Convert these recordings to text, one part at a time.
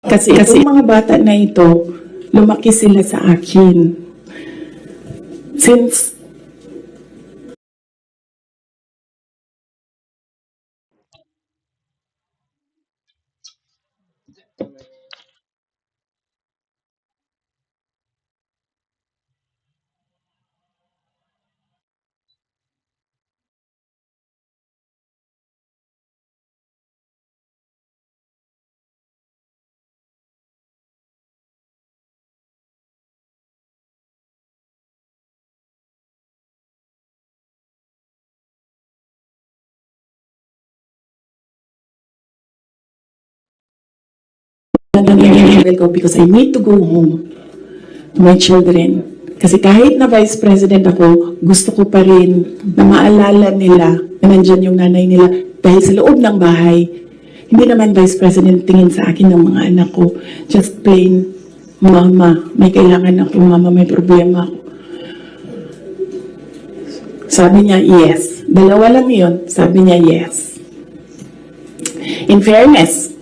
Kasi itong mga bata na ito, lumaki sila sa akin. Since ko because I need to go home to my children. Kasi kahit na Vice President ako, gusto ko pa rin na maalala nila na nandyan yung nanay nila dahil sa loob ng bahay. Hindi naman Vice President tingin sa akin ng mga anak ko. Just plain, mama, may kailangan ako, mama, may problema ako. Sabi niya, yes. Dalawa lang yun. Sabi niya, yes. In fairness,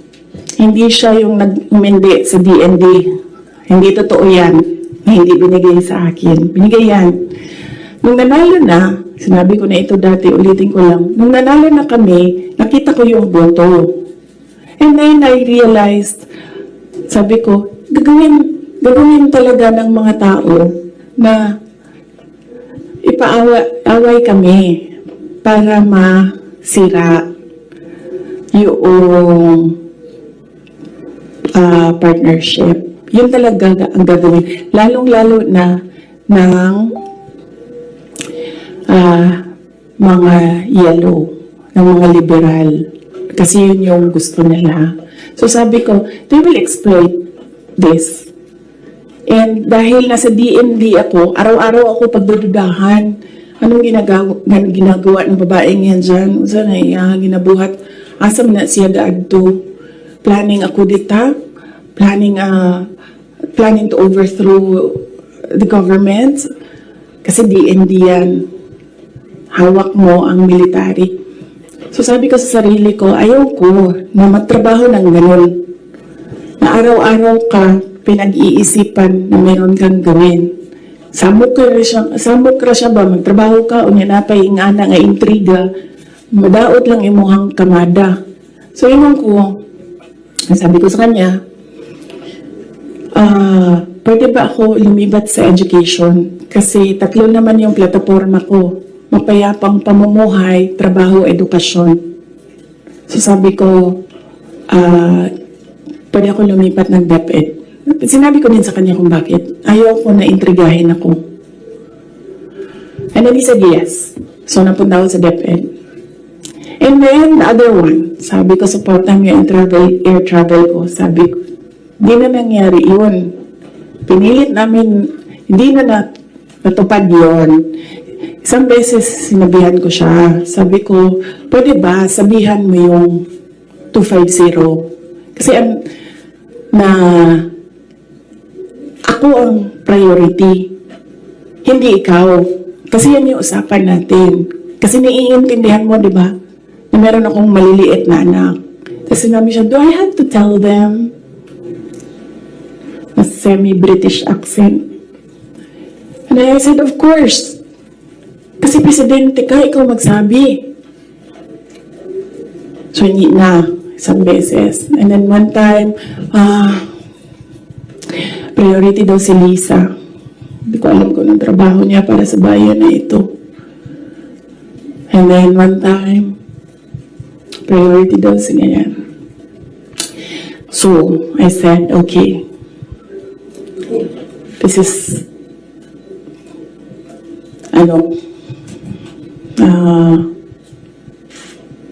hindi siya yung nag-umindi sa DND. Hindi totoo yan na hindi binigay sa akin. Binigay yan. Nung nanalo na, sinabi ko na ito dati, ulitin ko lang. Nung nanalo na kami, nakita ko yung boto. And then I realized, sabi ko, gagawin talaga ng mga tao na ipaaway kami para masira yung partnership. Yun talaga ang gagawin. Lalong-lalo na ng mga yellow, ng mga liberal. Kasi yun yung gusto nila. So sabi ko, they will exploit this. And dahil nasa DND ako, araw-araw ako pagdududahan. Anong ginagawa ng babaeng yan dyan? Saan ay ginabuhat? Asam na siya gaadto. Planning ako dita. Planning to overthrow the government. Kasi DND yan. Hawak mo ang military. So sabi ko sa sarili ko, ayaw ko na magtrabaho ng ganun. Na araw-araw ka pinag-iisipan na meron kang gawin. Samok ra siya ba? Magtrabaho ka o nanapay ingana nga intriga. Madaot lang imuhang kamada. So yun ko, sabi ko sa kanya, pwede ba ako lumibat sa education? Kasi 3 naman yung plataforma ko. Mapayapang pamumuhay, trabaho, edukasyon. So sabi ko, pwede ako lumipat ng DepEd. Sinabi ko din sa kanya kung bakit. Ayaw ko na intrigahin ako. And then he said yes. So napunta ako sa DepEd. And then the other one, sabi ko support namin yung air travel ko. Sabi ko, hindi na nangyari yun. Pinilit namin, hindi na natupad yun. Isang beses sinabihan ko siya. Sabi ko, pwede ba sabihan mo yung 250? Kasi ako ang priority. Hindi ikaw. Kasi yan yung usapan natin. Kasi naiintindihan mo, di ba? Na meron akong maliliit na anak. Tapos sinabi siya, do I have to tell them? Na semi-British accent. And I said, of course. Kasi presidente ka, ikaw magsabi. So, hindi na. Isang beses. And then one time, priority daw si Lisa. Hindi ko alam kung anong trabaho niya para sa bayan na ito. And then one time, priority daw si ngayon. So, I said, okay. This is,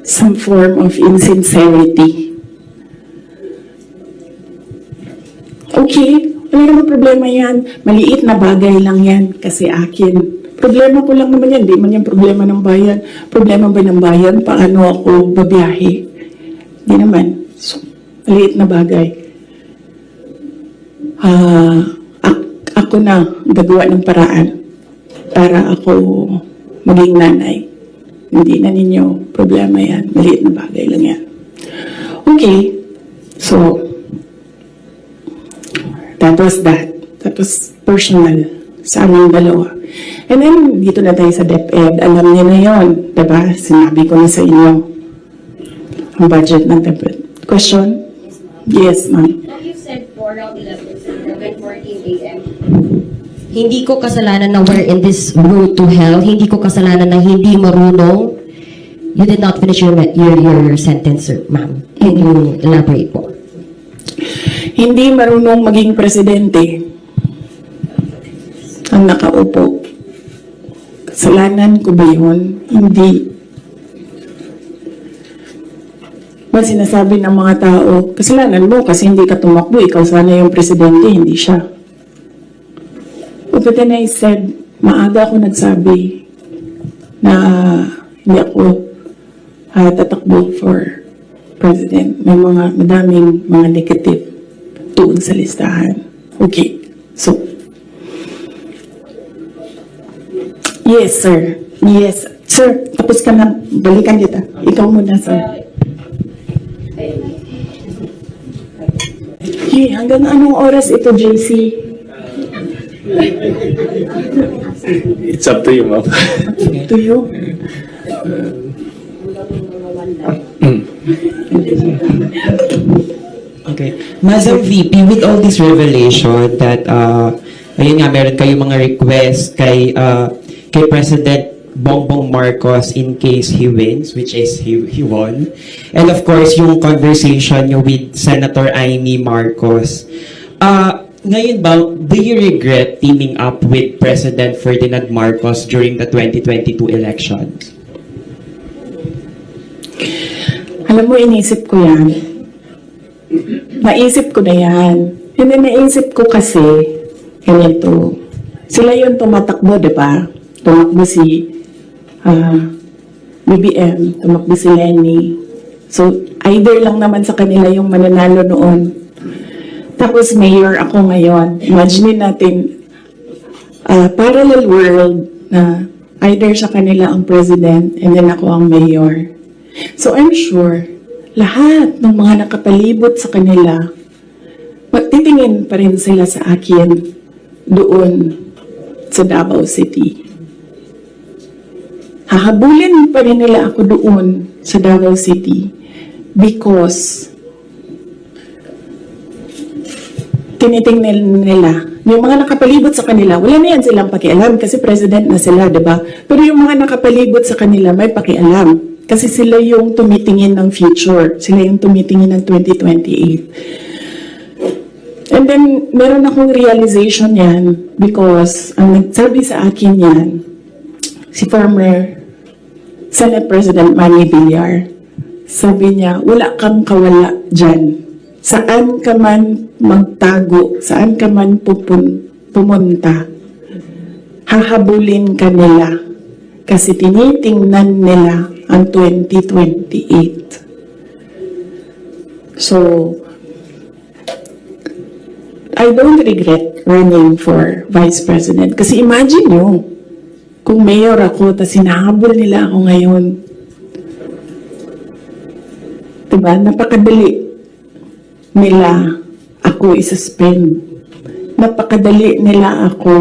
some form of insincerity. Okay, wala naman problema yan. Maliit na bagay lang yan kasi akin. Problema ko lang naman yan. Di man yan problema ng bayan. Problema ba ng bayan? Paano ako babiyahe? Di naman. So, maliit na bagay. Ako na gagawa ng paraan para ako maging nanay. Hindi na ninyo problema yan. Maliit na bagay lang yan. Okay. So, That was that. That was personal sa aming dalawa. And then, dito na tayo sa DepEd. Alam niyo na yun, diba? Sinabi ko na sa inyo ang budget ng DepEd. Question? Yes, ma'am. Now you said 4 around 11, 7:14 a.m. Hindi ko kasalanan na we're in this road to hell. Hindi ko kasalanan na hindi marunong. You did not finish your sentence, sir, ma'am. Can you elaborate po? Hindi marunong maging presidente ang nakaupo. Kasalanan ko ba yun? Hindi. Ba sinasabi ng mga tao, kasalanan mo kasi hindi ka tumakbo, ikaw sana yung presidente, hindi siya. But then I said, maaga ako nagsabi na hindi ako tatakbo for president. May madaming mga negative doon sa listahan. Okay. So, yes, sir. Yes. Sir, tapos ka na. Balikan kita. Ikaw muna, sir. Hey, hanggang anong oras ito, JC? It's up to you, ma'am. To you? Okay. Madam VP, with all this revelation that, ayun nga, meron kayong mga request kay President Bongbong Marcos in case he wins, which is he won. And of course, yung conversation nyo with Senator Amy Marcos. Ngayon ba, do you regret teaming up with President Ferdinand Marcos during the 2022 elections? Alam mo, inisip ko yan. Naisip ko na yan. Hindi, naisip ko kasi, ganito. Sila yung tumatakbo, di ba? Tumakbo si BBM, tumakbo si Lenny. So, either lang naman sa kanila yung mananalo noon. Tapos mayor ako ngayon. Imagine natin, parallel world na either sa kanila ang president and then ako ang mayor. So I'm sure, lahat ng mga nakapalibot sa kanila, magtitingin pa rin sila sa akin doon sa Davao City. Hahabulin pa rin nila ako doon sa Davao City because tinitingnan nila, yung mga nakapalibot sa kanila, wala na yan silang pakialam kasi president na sila, diba? Pero yung mga nakapalibot sa kanila, may pakialam. Kasi sila yung tumitingin ng future. Sila yung tumitingin ng 2028. And then, meron akong realization yan because ang nagsabi sa akin yan, si former Senate President Manny Villar, sabi niya, wala kang kawala dyan. Saan ka man magtago, saan ka man pumunta, hahabulin ka nila kasi tinitingnan nila ang 2028. So, I don't regret running for Vice President kasi imagine nyo, kung mayor ako, tapos hinahabol nila ako ngayon. Diba? Napakadali nila ako isuspend. Napakadali nila ako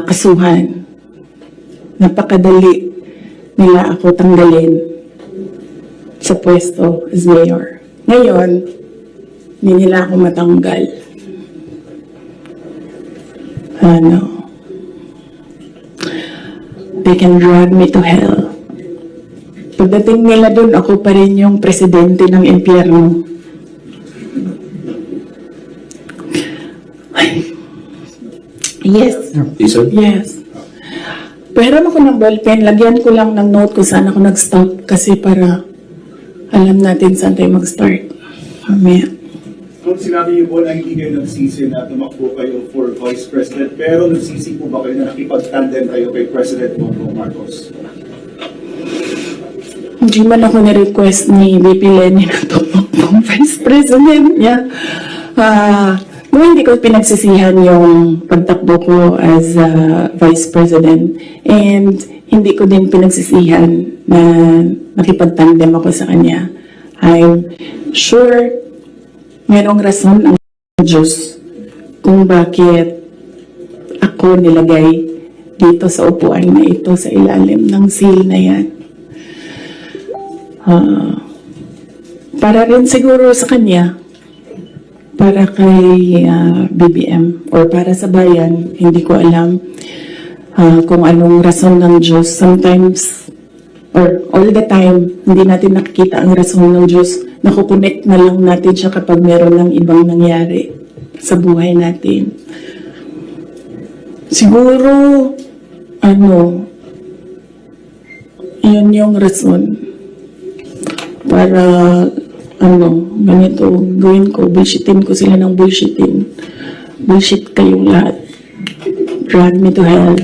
kasuhan. Napakadali nila ako tanggalin sa pwesto as mayor. Ngayon, hindi nila ako matanggal. They can drag me to hell. Pagdating nila doon, ako pa rin yung presidente ng impyerno. Yes. Yes. Pahiram ako ng ballpen, lagyan ko lang ng note kung saan ako nag-stop kasi para alam natin saan tayo mag-start. Mamaya. Kung sinabi niyo po na hindi kayo nagsisi na tumakbo kayo for Vice President, pero nagsisi po ba kayo na nakipag-tandem kayo kay President Bongbong Marcos? Hindi man ako na-request ni VP Lenny na tumakbo Vice President niya. Hindi ko pinagsisihan yung pagtakbo ko as Vice President and hindi ko din pinagsisihan na nakipagtandem ako sa kanya. I'm sure merong rason ang Diyos kung bakit ako nilagay dito sa upuan na ito sa ilalim ng seal na yan. Para rin siguro sa kanya, para kay BBM or para sa bayan, hindi ko alam kung anong rason ng Diyos. Sometimes, or all the time, hindi natin nakikita ang rason ng Diyos. Nakukonect na lang natin siya kapag meron ng ibang nangyari sa buhay natin. Siguro, yun yung rason para ganito gawin ko, bullshitin ko sila ng bullshitin. Bullshit kayong lahat. Drag me to hell.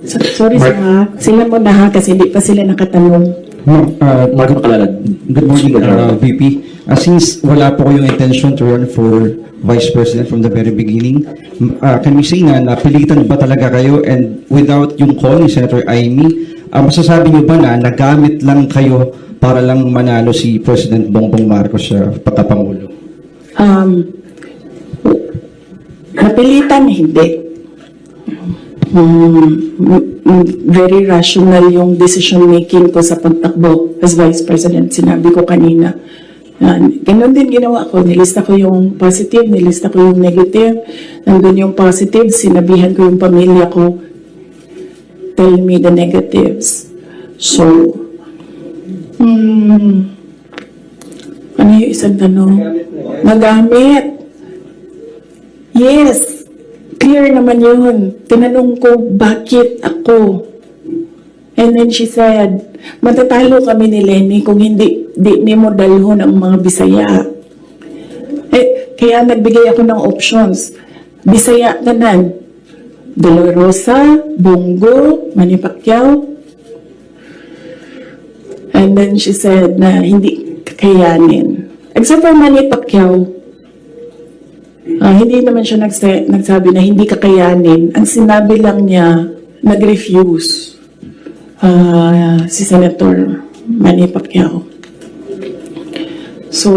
Sorry sila mo na ha, kasi hindi pa sila nakatanong. Mark Makalalad. Good morning, VP. Since wala po kayong intention to run for Vice President from the very beginning, can we say na napilitan ba talaga kayo, and without yung call ni Senator Amy, masasabi niyo ba na nagamit lang kayo para lang manalo si President Bongbong Marcos sa pagkapangulo? Napilitan, hindi. Very rational yung decision making ko sa pagtakbo as Vice President. Sinabi ko kanina. Ganon din ginawa ko. Nilista ko yung positive, nilista ko yung negative. Nandun yung positive, sinabihan ko yung pamilya ko, tell me the negatives. So, ano yung isang tanong? Nagamit. Yes. Clear naman yun. Tinanong ko, bakit ako? And then she said, matatalo kami ni Lenny kung hindi mo dalhon ang mga Bisaya. Kaya nagbigay ako ng options. Bisaya tanan. De La Rosa, Bongo, Manny Pacquiao. And then she said na hindi kakayanin. Except for Manny Pacquiao, hindi naman siya nagsabi na hindi kakayanin. Ang sinabi lang niya, nag-refuse si Senator Manny Pacquiao. So,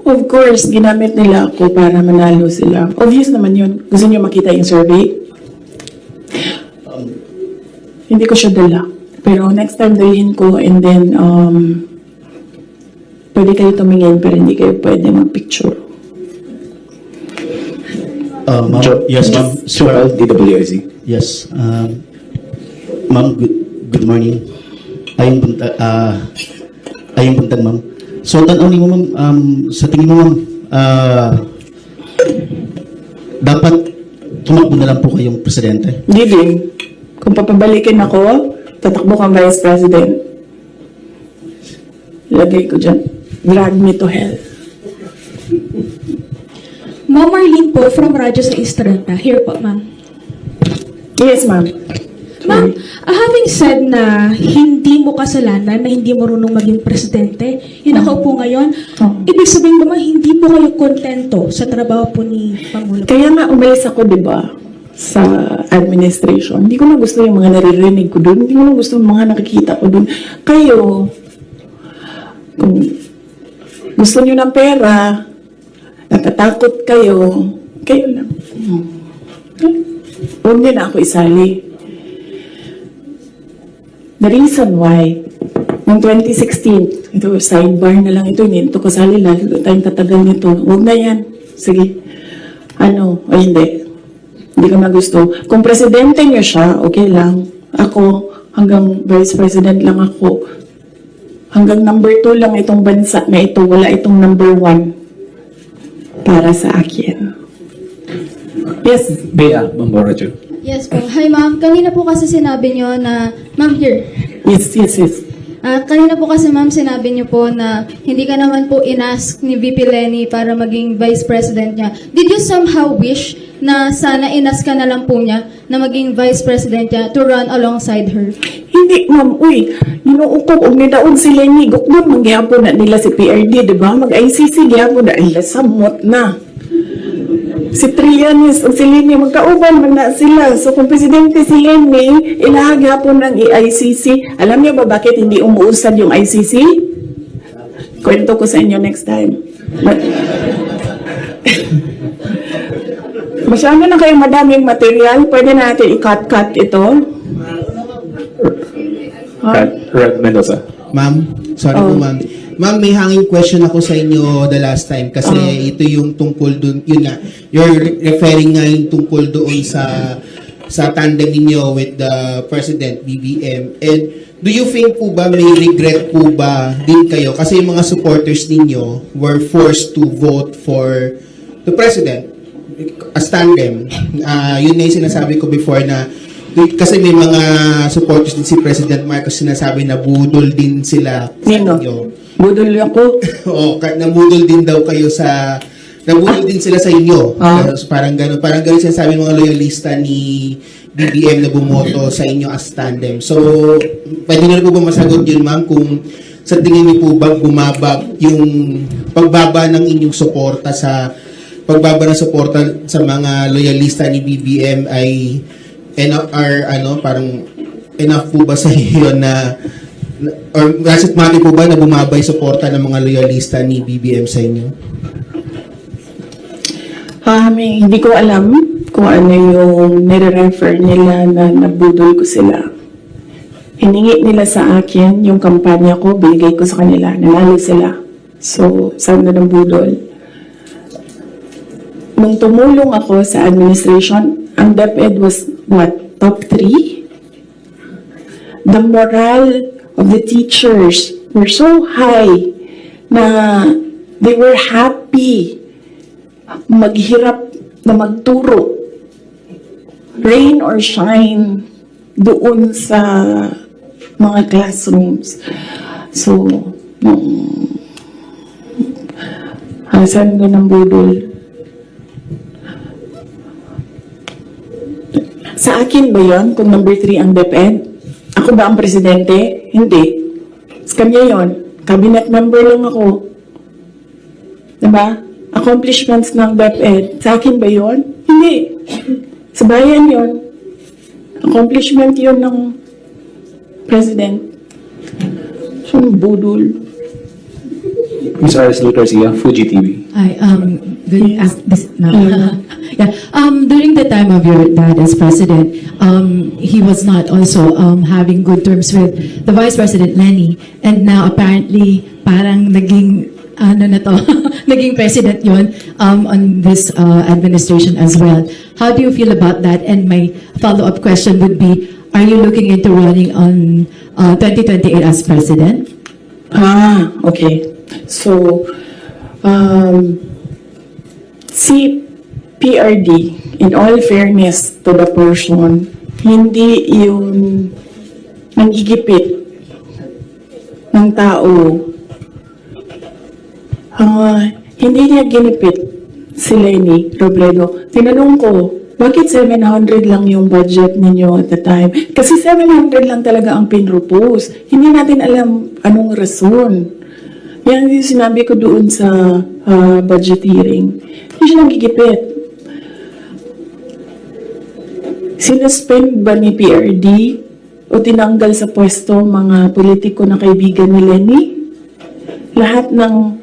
of course, ginamit nila ako para manalo sila. Obvious naman yun. Gusto niyo makita yung survey? Hindi ko siya dala. Pero next time dalhin ko, and then pwede kayo tumingin pero hindi kayo pwede mag-picture. Yes, ma'am. Joel, DWIC. Yes. Ma'am, good morning. Ayong buntag, ma'am. So, tanaw mo, ma'am, sa tingin mo, ma'am, dapat tumakbo na lang po kayong presidente? Hindi din. Kung papabalikin ako, tatakbo kang Vice President. Lagay ko dyan. Drag me to hell. Ma'am Marlene po from Radyo sa Estrella. Here po, ma'am. Yes, ma'am. Ma'am, having said na hindi mo kasalanan na hindi marunong maging presidente, yun nakaupo ngayon, ibig sabihin ba hindi po kayo kontento sa trabaho po ni Pangulo? Kaya nga umalis ako, di ba, sa administration. Hindi ko na gusto yung mga naririnig ko doon. Hindi ko na gusto yung mga nakikita ko doon. Kayo, kung gusto nyo ng pera, natatakot kayo, kayo lang. Huwag nyo na ako isali. The reason why, noong 2016, ito, sidebar na lang ito, hindi ito kasali, lalo tayong tatagal nito. Huwag na yan. Sige. O hindi. Hindi ko na gusto. Kung presidente nyo siya, okay lang. Ako, hanggang vice president lang ako. Hanggang number 2 lang itong bansa na ito. Wala itong number 1 para sa akin. Yes. Bea, Mamboracho. Yes po. Hi ma'am, kanina po kasi sinabi nyo na, ma'am here. Yes. Kanina po kasi ma'am sinabi nyo po na hindi ka naman po inask ni VP Lenny para maging vice president niya. Did you somehow wish na sana inask ka na lang po niya na maging vice president niya to run alongside her? Hindi, ma'am. Uy, ninuukop, nidaon si Lenny. Gukdon, mangyapon na nila si PRD, diba? Mag-ICC, gyapon na. Ay, samot na. Si Trillanes o si Lenny, magkauban man na sila. So, kung presidente si Lenny, ilahag hapon ng ICC. Alam niyo ba bakit hindi umuusad yung ICC? Kwento ko sa inyo next time. Masyado na kayong madaming material. Pwede natin i-cut ito. Red Mendoza. Ma'am, sorry po ma'am. Ma'am, may hanging question ako sa inyo the last time kasi ito yung tungkol dun, yun nga, you're referring nga yung tungkol doon sa tandem ninyo with the President, BBM. And do you think po ba may regret po ba din kayo? Kasi yung mga supporters ninyo were forced to vote for the President as tandem. Yun na yung sinasabi ko before na kasi may mga supporters din si President Marcos sinasabi na budol din sila sa Nino? inyo. Budol ako. Oo, nabudol din daw kayo sa nabudol din sila sa inyo. Parang gano'n sinasabi ng mga loyalista ni BBM na bumoto sa inyo as tandem. So, pwede na po ba masagot yun, ma'am, kung sa tingin niyo po ba bumaba yung pagbaba ng inyong suporta sa mga loyalista ni BBM ay parang enough po ba sa iyo na or matter po ba na bumaba yung suporta ng mga loyalista ni BBM sa inyo? Hindi ko alam kung ano yung nire-refer nila na nabudol ko sila. Hiningi nila sa akin yung kampanya ko, binigay ko sa kanila, nanalo sila. So, saan na ng budol? Nung tumulong ako sa administration, ang DepEd was, top 3? The morale of the teachers were so high na they were happy maghirap na magturo, rain or shine, doon sa mga classrooms. So, saan doon ang budol? Sa akin ba yun, kung number 3 ang DepEd? Ako ba ang presidente? Hindi. Sa kanya yun. Cabinet member lang ako. Diba? Accomplishments ng DepEd. Sa akin ba yun? Hindi. Sa bayan yun. Accomplishment yun ng president. So, budol. Ms. Araceli Garcia, Fuji TV. Hi, during the time of your dad as president, he was not also having good terms with the Vice President Lenny, and now apparently parang naging naging president yon on this administration as well. How do you feel about that? And my follow-up question would be, are you looking into running on 2028 as president? Okay. So, si PRD, in all fairness to the person, hindi yung nangigipit ng tao. Hindi niya ginipit si Lenny Robredo. Tinanong ko, bakit 700 lang yung budget ninyo at the time? Kasi 700 lang talaga ang pinropose. Hindi natin alam anong rason. Yan yung sinabi ko doon sa budget hearing. Hindi siya nagigipit. Sinuspend ba ni PRD o tinanggal sa pwesto mga politiko na kaibigan ni Lenny? Lahat ng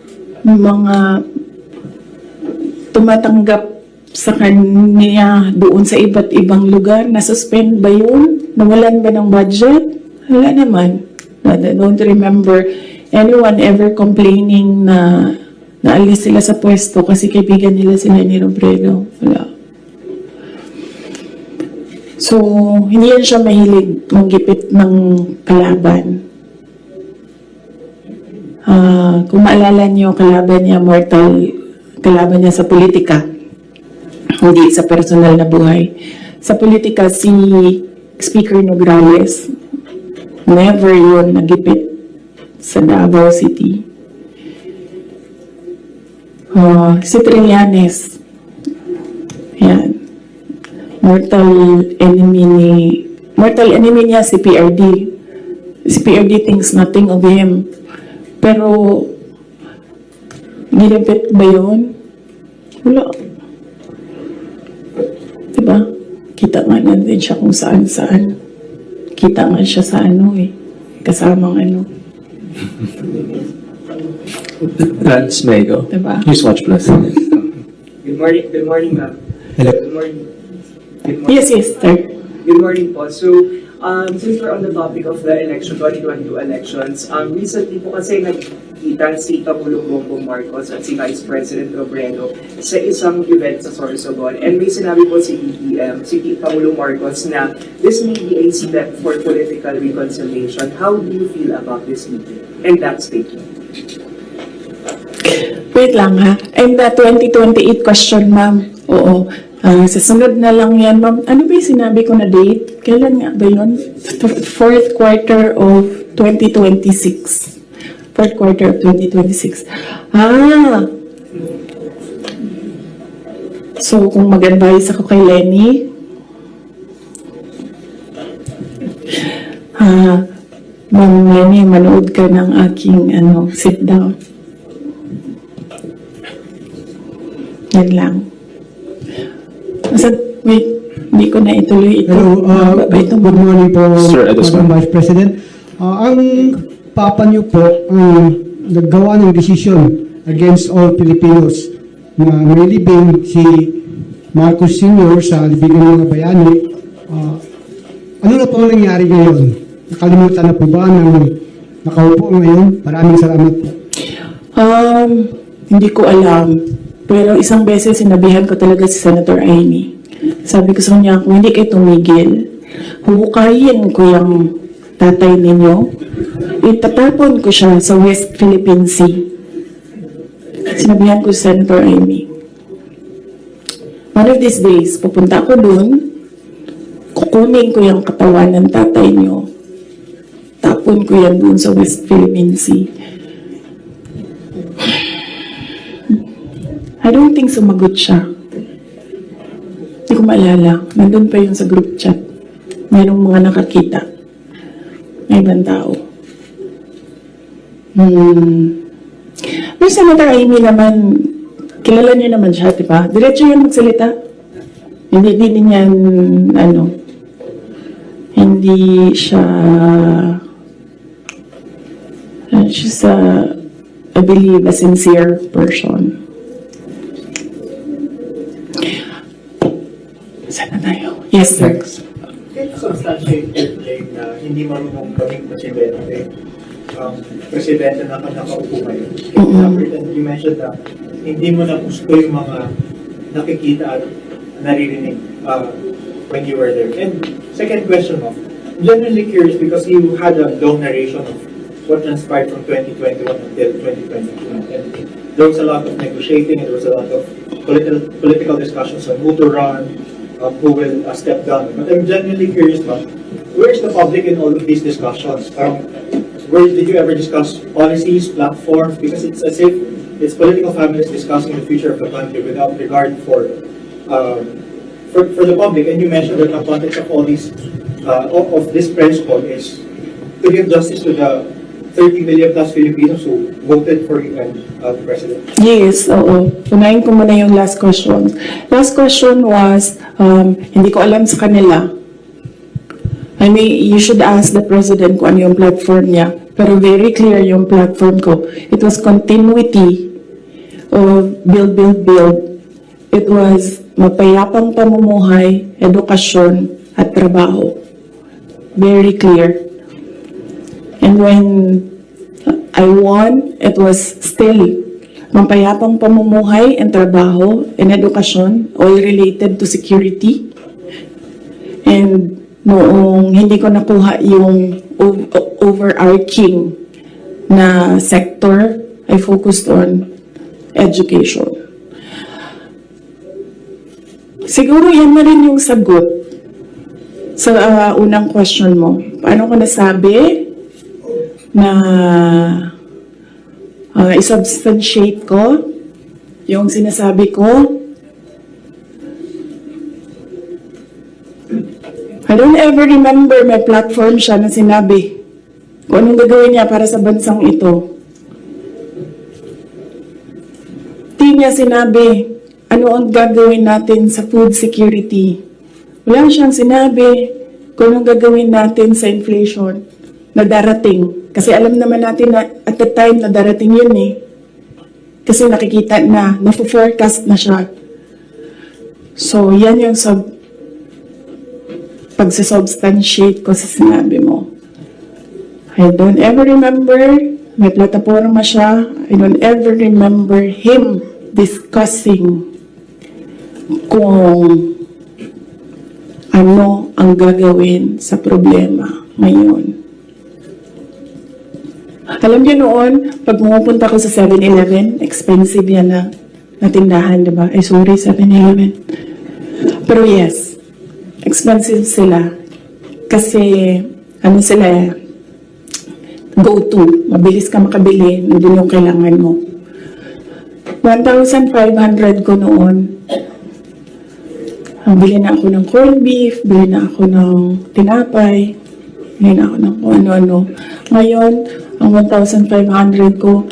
mga tumatanggap sa kanya doon sa iba't ibang lugar, nasuspend ba yun? Nawalan ba ng budget? Wala naman. I don't remember anyone ever complaining na naalis sila sa pwesto kasi kaibigan nila sila ni Robredo. Wala. So, hindi yan siya mahilig manggipit ng kalaban. Kung maalala niyo, kalaban niya sa politika, hindi sa personal na buhay. Sa politika, si Speaker Nograles, never yun nagipit sa Davao City. Si Trillanes, yan. Mortal enemy niya si PRD. Si PRD thinks nothing of him. Pero, ginipit ba yun? Wala. Diba? Kita nga natin siya kung saan-saan. Kita nga siya sa kasamang Lance, may I go? Diba? News Watch Plus. Good morning, ma'am. Hello. Good morning. Good morning. Yes, sir. Good morning po. So, since we're on the topic of the election, 2022 elections, recently po kasi nagkita si Pangulong Bongbong Marcos at si Vice President Robredo sa isang event sa Sorsogon. And may sinabi po si Pangulong Marcos na this may be a step for political reconciliation. How do you feel about this meeting and that statement? Wait lang ha. And the 2028 question, ma'am. Oo. Sa sunod na lang yan, ma'am. Ano ba yung sinabi ko na date? Kailan nga ba yun? Fourth quarter of 2026. Fourth quarter of 2026. So, kung mag-advise ako kay Lenny, Ma'am Lenny, manood ka ng aking sit down. Yan lang. Wait, hindi ko na ituloy ito. Hello, good morning po, Sir Edison. Madam Vice President. Ang Papa niyo po, naggawa ng desisyon against all Filipinos na may libing si Marcos Sr. sa libigan ng mga bayani. Ano na po ang nangyari ngayon? Nakalimutan na po ba ng nakaupo ngayon? Maraming salamat po. Hindi ko alam. Pero isang beses sinabihan ko talaga si Senator Amy. Sabi ko sa kanya, kung hindi kayo tumigil, huhukayin ko yung tatay ninyo, itatapon ko siya sa West Philippine Sea. Sinabihan ko si Senator Amy. One of these days, pupunta ako dun, kukunin ko yung katawan ng tatay niyo, tapon ko yan dun sa West Philippine Sea. I don't think sumagot siya. Hindi ko maalala. Nandun pa yun sa group chat. Mayroong mga nakakita. May ibang tao. Pero Senator Amy naman, kilala niyo naman siya, di ba? Diretso yan magsalita. Hindi niyan, hindi siya, she's I believe, a sincere person. Sana tayo? Yes, sir. Can you substantiate your claim na hindi marunong maging presidente? Presidente na nakaupo ngayon. And you mentioned na hindi mo na gusto yung mga nakikita at naririnig when you were there. And second question mo, I'm genuinely curious because you had a long narration of what transpired from 2021 until 2022. And there was a lot of negotiating and there was a lot of political discussions on who to run, who will step down. But I'm genuinely curious, ma'am, where's the public in all of these discussions? Where did you ever discuss policies, platforms? Because it's as if it's political families discussing the future of the country without regard for the public. And you mentioned that the context of all these of this press call is to give justice to the 30 million plus Filipinos who voted for you and President. Yes, oo. Unahin ko muna yung last question. Last question was, hindi ko alam sa kanila. I mean, you should ask the President kung ano yung platform niya. Pero very clear yung platform ko. It was continuity of build. It was mapayapang pamumuhay, edukasyon, at trabaho. Very clear. And when I won, it was still mapayapang pamumuhay and trabaho and edukasyon, all related to security. And noong hindi ko nakuha yung overarching na sector, I focused on education. Siguro yan na rin yung sagot sa unang question mo. Paano ko nasabi na isubstantiate ko yung sinasabi ko? I don't ever remember may platform siya na sinabi kung anong gagawin niya para sa bansang ito. Di niya sinabi ano ang gagawin natin sa food security. Wala siyang sinabi kung anong gagawin natin sa inflation. na darating. Kasi alam naman natin na at the time na darating yun eh. Kasi nakikita na, na-forecast na siya. So, yan yung pagsasubstantiate ko sa sinabi mo. I don't ever remember, may plataforma siya, I don't ever remember him discussing kung ano ang gagawin sa problema ngayon. Alam niyo noon, pag pumupunta ko sa 7-Eleven, expensive yan na tindahan, di ba? Ay, sorry, 7-Eleven. Pero yes, expensive sila. Kasi, ano sila, go-to. Mabilis ka makabili, nandun yung kailangan mo. 1,500 ko noon. Bili na ako ng corned beef, bili na ako ng tinapay, bili na ako ng kung ano-ano. Ngayon, ang 1,500 ko,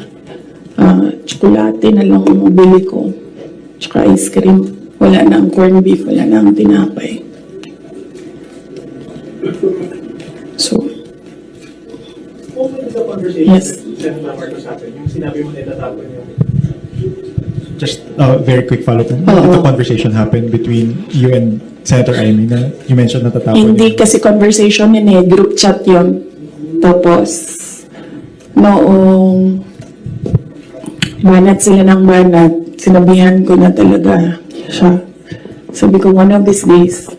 tsokolate na lang ang bili ko. Tsaka ice cream. Wala na ang corned beef, wala na ang tinapay. So, Open sa conversation. Yes. Senator Marcos sa atin, yung sinabi mo na itatapon yung Just a very quick follow-up. The conversation happened between you and Senator Amy na you mentioned natatapon. hindi kasi conversation yun eh, group chat yun. Tapos, noong banat sila ng banat, sinabihan ko na talaga siya. Sabi ko, one of these days,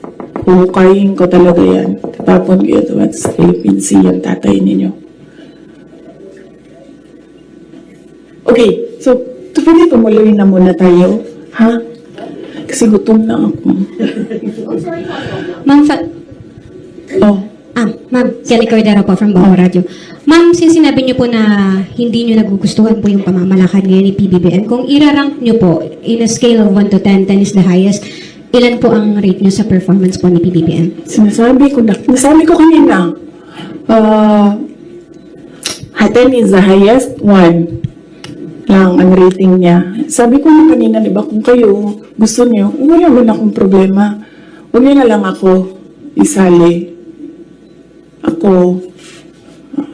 huhukayin ko talaga yan. Tapon ko yun at sa Philippine Sea, yung tatay ninyo. Okay, so, pwede tumuloy na muna tayo, ha? Kasi gutom na ako. Ma'am, Ma'am, Kelly Cordero po from Baho Radio. Ma'am, since sinabi niyo po na hindi niyo nagugustuhan po yung pamamalakad ngayon ni PBBM, kung irarank niyo po in a scale of 1 to 10, 10 is the highest, ilan po ang rate niyo sa performance po ni PBBM? Nasabi ko kanina, 10 is the highest, 1 lang ang rating niya. Sabi ko na kanina, di ba, kung kayo gusto niyo, wala man akong problema. Huwag niyo na lang ako isali. Ako,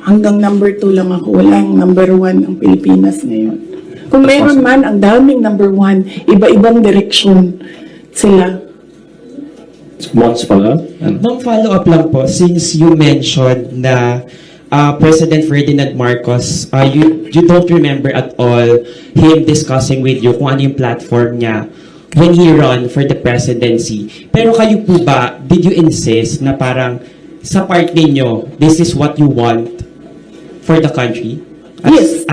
hanggang number 2 lang ako. Walang number 1 ang Pilipinas ngayon. Kung meron man, ang daming number 1, iba-ibang direksyon sila. Months follow-up? Ma'am, follow-up lang po, since you mentioned na President Ferdinand Marcos, you don't remember at all him discussing with you kung ano yung platform niya when he run for the presidency. Pero kayo po ba, did you insist na parang sa part ninyo, this is what you want for the country? Yes.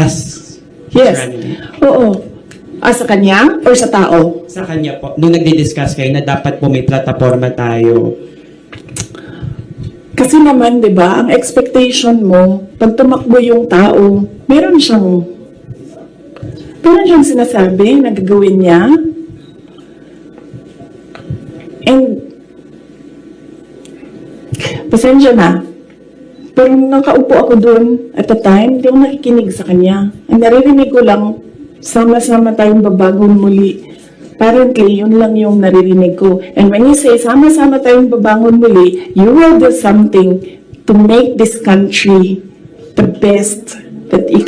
Oo. Sa kanya or sa tao? Sa kanya po. Nung nagdi-discuss kayo na dapat po may plataforma tayo. Kasi naman, di ba, ang expectation mo, pag tumakbo yung tao, meron siyang sinasabi na gagawin niya. And, pasensya na, pero nakaupo ako doon at the time, hindi ako nakikinig sa kanya. Ang naririnig ko lang, sama-sama tayong babagon muli. Apparently, yun lang yung naririnig ko. And when you say, sama-sama tayong babangon muli, you will do something to make this country the best that it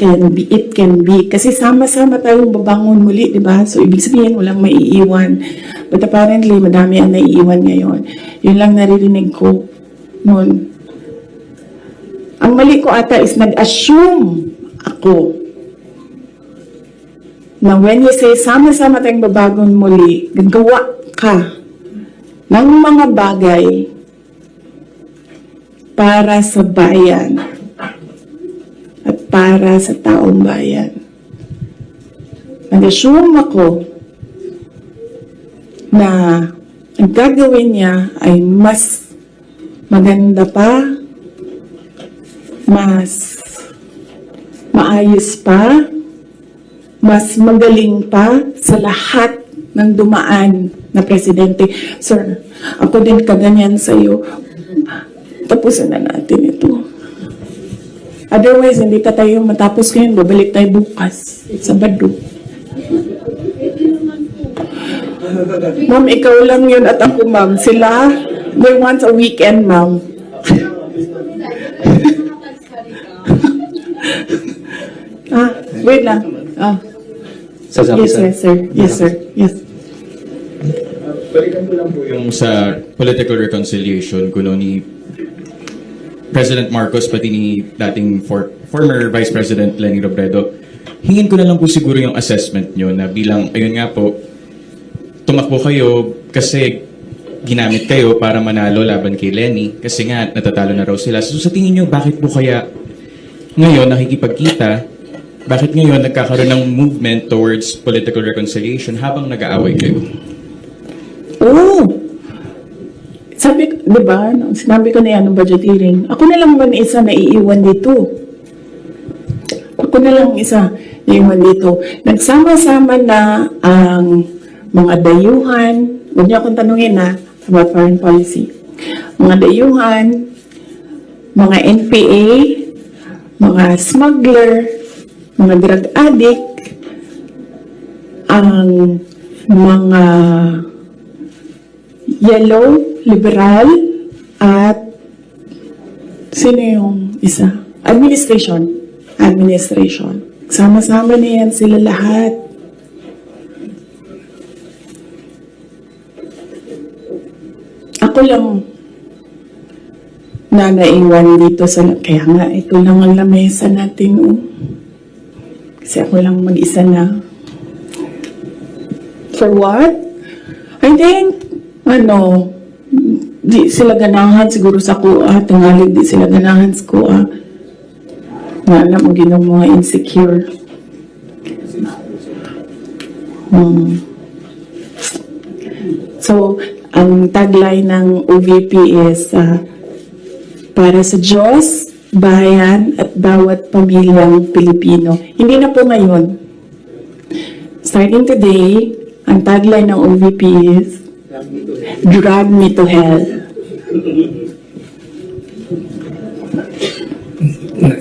can be. Kasi sama-sama tayong babangon muli, di ba? So, ibig sabihin, walang maiiwan. But apparently, madami ang naiiwan ngayon. Yun lang naririnig ko noon. Ang mali ko ata is nag-assume ako na when you say, sama-sama tayong babagon muli, gagawa ka ng mga bagay para sa bayan at para sa taong bayan. Nag-assume ako na ang gagawin niya ay mas maganda pa, mas maayos pa, mas magaling pa sa lahat ng dumaan na presidente. Sir, ako din kaganyan sa'yo. Tapusin na natin ito. Otherwise, hindi tayo matapos ngayon. Babalik tayo bukas. Sabado. Ma'am, ikaw lang yun at ako, ma'am. Sila, they want a weekend, ma'am. Wait lang. Sasaki, Yes, sir. yes, sir. Yes, sir. Yes. Balikan ko lang po yung sa political reconciliation kuno ni President Marcos pati ni dating former Vice President Leni Robredo. Hingin ko na lang po siguro yung assessment nyo na bilang, ayun nga po, tumakbo kayo kasi ginamit kayo para manalo laban kay Leni kasi nga natatalo na raw sila. So sa tingin nyo, bakit po kaya ngayon nakikipagkita? Bakit ngayon nagkakaroon ng movement towards political reconciliation habang nag-aaway kayo? Oh! Sabi, di ba, sinabi ko na yan ng budget hearing, ako na lang man isa na iiwan dito. Ako na lang isa iiwan dito. Nagsama-sama na ang mga dayuhan, huwag niyo akong tanungin about foreign policy. Mga dayuhan, mga NPA, mga smuggler, mga drug addict, ang mga yellow, liberal, at sino yung isa? Administration. Sama-sama na yan sila lahat. Ako lang na naiwan dito sa... Kaya nga, ito lang ang lamesa natin, oh. Kasi ako lang mag-isa na. For what? I think, di sila ganahan siguro sa kuha. Tungalig di sila ganahan sa kuha. Nga na mo ginong mga insecure. So, ang tagline ng OVP is para sa Diyos, bayan at bawat pamilyang Pilipino. Hindi na po ngayon. Starting today, ang tagline ng OVP is drag me to hell.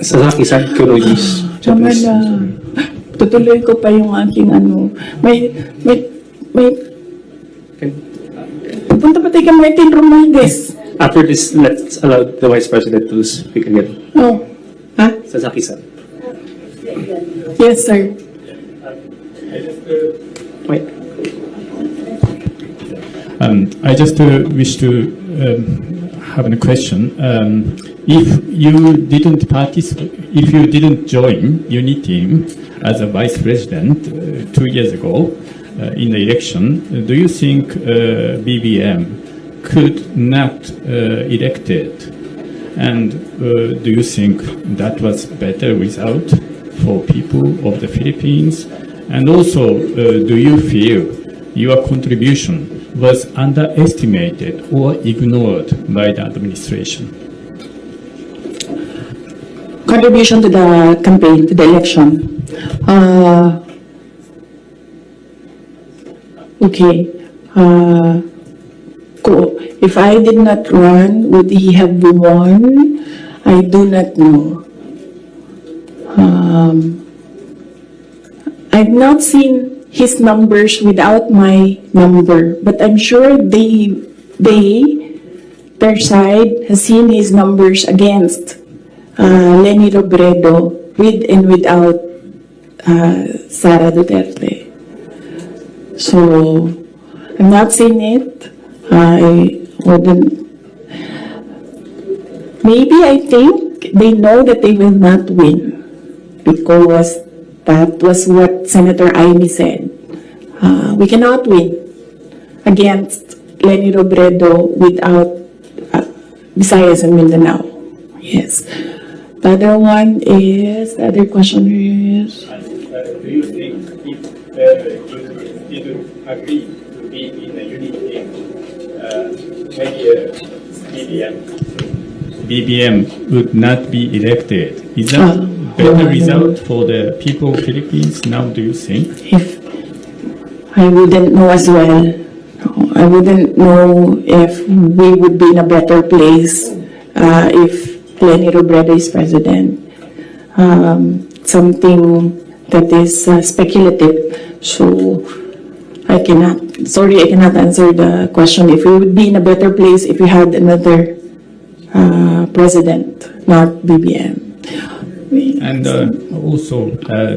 Sasaki, sir. Kunoyis. Tama na. Tutuloy ko pa yung aking may pupunta pa tayo kay Martin Romualdez. After this, let's allow the Vice President to speak again. Oh. Sasaki, sir. Yes, sir. Wait. I just wish to have a question. If you didn't participate, if you didn't join UNITEAM as a vice president 2 years ago in the election, do you think BBM could not elected? And do you think that was better without for people of the Philippines? And also, do you feel your contribution was underestimated or ignored by the administration? Contribution to the campaign, to the election. Okay. If I did not run, would he have won? I do not know. I've not seen his numbers without my number, but I'm sure their side has seen his numbers against Leni Robredo with and without Sara Duterte. So, I've not seen it. I wouldn't. Maybe I think they know that they will not win because that was what Senator Amy said. We cannot win against Leni Robredo without Visayas and Mindanao. Yes. The other one is, the other question is... Do you think if you didn't agree to be in a unity, maybe BBM would not be elected? Is that better result for the people of Philippines now, do you think? If I wouldn't know as well. I wouldn't know if we would be in a better place if Leni Robredo is president. Something that is speculative. So I cannot answer the question if we would be in a better place if we had another president, not BBM. And also,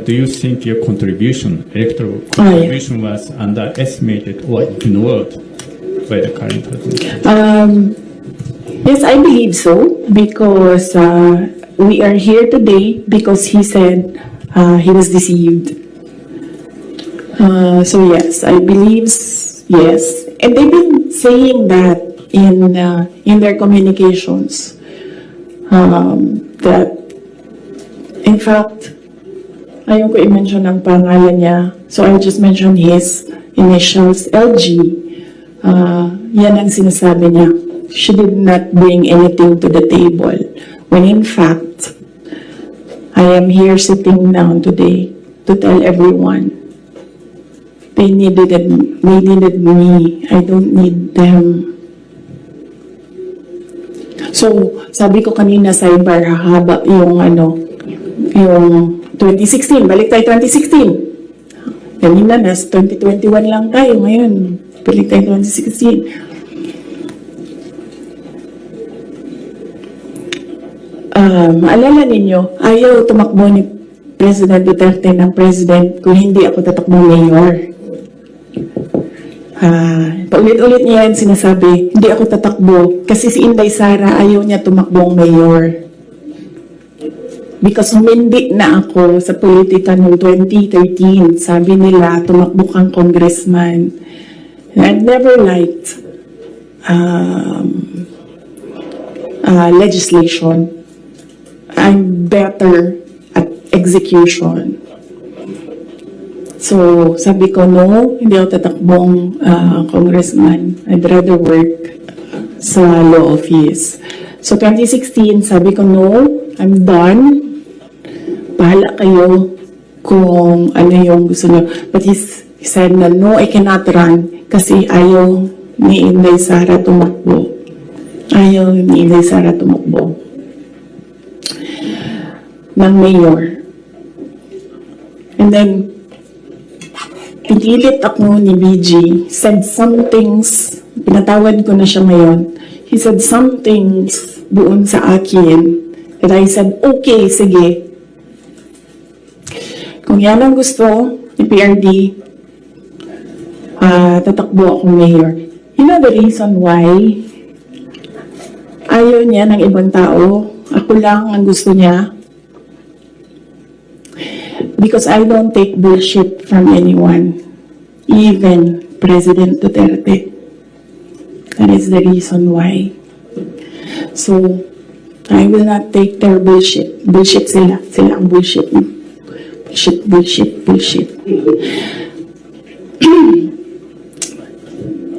do you think your contribution, electoral Oh, yeah. contribution, was underestimated or ignored by the current president? Yes, I believe so, because we are here today because he said he was deceived. So yes, I believe yes, and they've been saying that in their communications, that in fact, ayaw ko i-mention ang pangalan niya, so I'll just mention his initials, LG. Yan ang sinasabi niya. She did not bring anything to the table. When in fact, I am here sitting down today to tell everyone they needed me. I don't need them. So, sabi ko kanina sa bar, haba yung yung 2016. Balik tayo 2016. Kanina na, 2021 lang tayo ngayon. Balik tayo 2016. Maalala ninyo, ayaw tumakbo ni President Duterte ng president kung hindi ako tatakbo mayor. Paulit-ulit niya yan sinasabi, hindi ako tatakbo kasi si Inday Sara ayaw niya tumakbong mayor. Because humindi na ako sa politika noong 2013. Sabi nila, tumakbo kang congressman. And I've never liked legislation. I'm better at execution. So, sabi ko, no, hindi ako tatakbong congressman. I'd rather work sa law office. So, 2016, sabi ko, no, I'm done. Bahala kayo kung ano yung gusto nyo. But he said na, no, I cannot run kasi ayaw ni Inday Sara tumakbo. Ayaw ni Inday Sara tumakbo ng mayor. And then, pinilit ako ni BG, said some things, pinatawad ko na siya ngayon, he said some things doon sa akin, and I said, okay, sige. Kung yan ang gusto ni PRD, tatakbo akong mayor. You know the reason why? Ayaw niya ng ibang tao. Ako lang ang gusto niya. Because I don't take bullshit from anyone, even President Duterte. That is the reason why. So, I will not take their bullshit. Bullshit sila. Sila ang bullshit. Bullshit.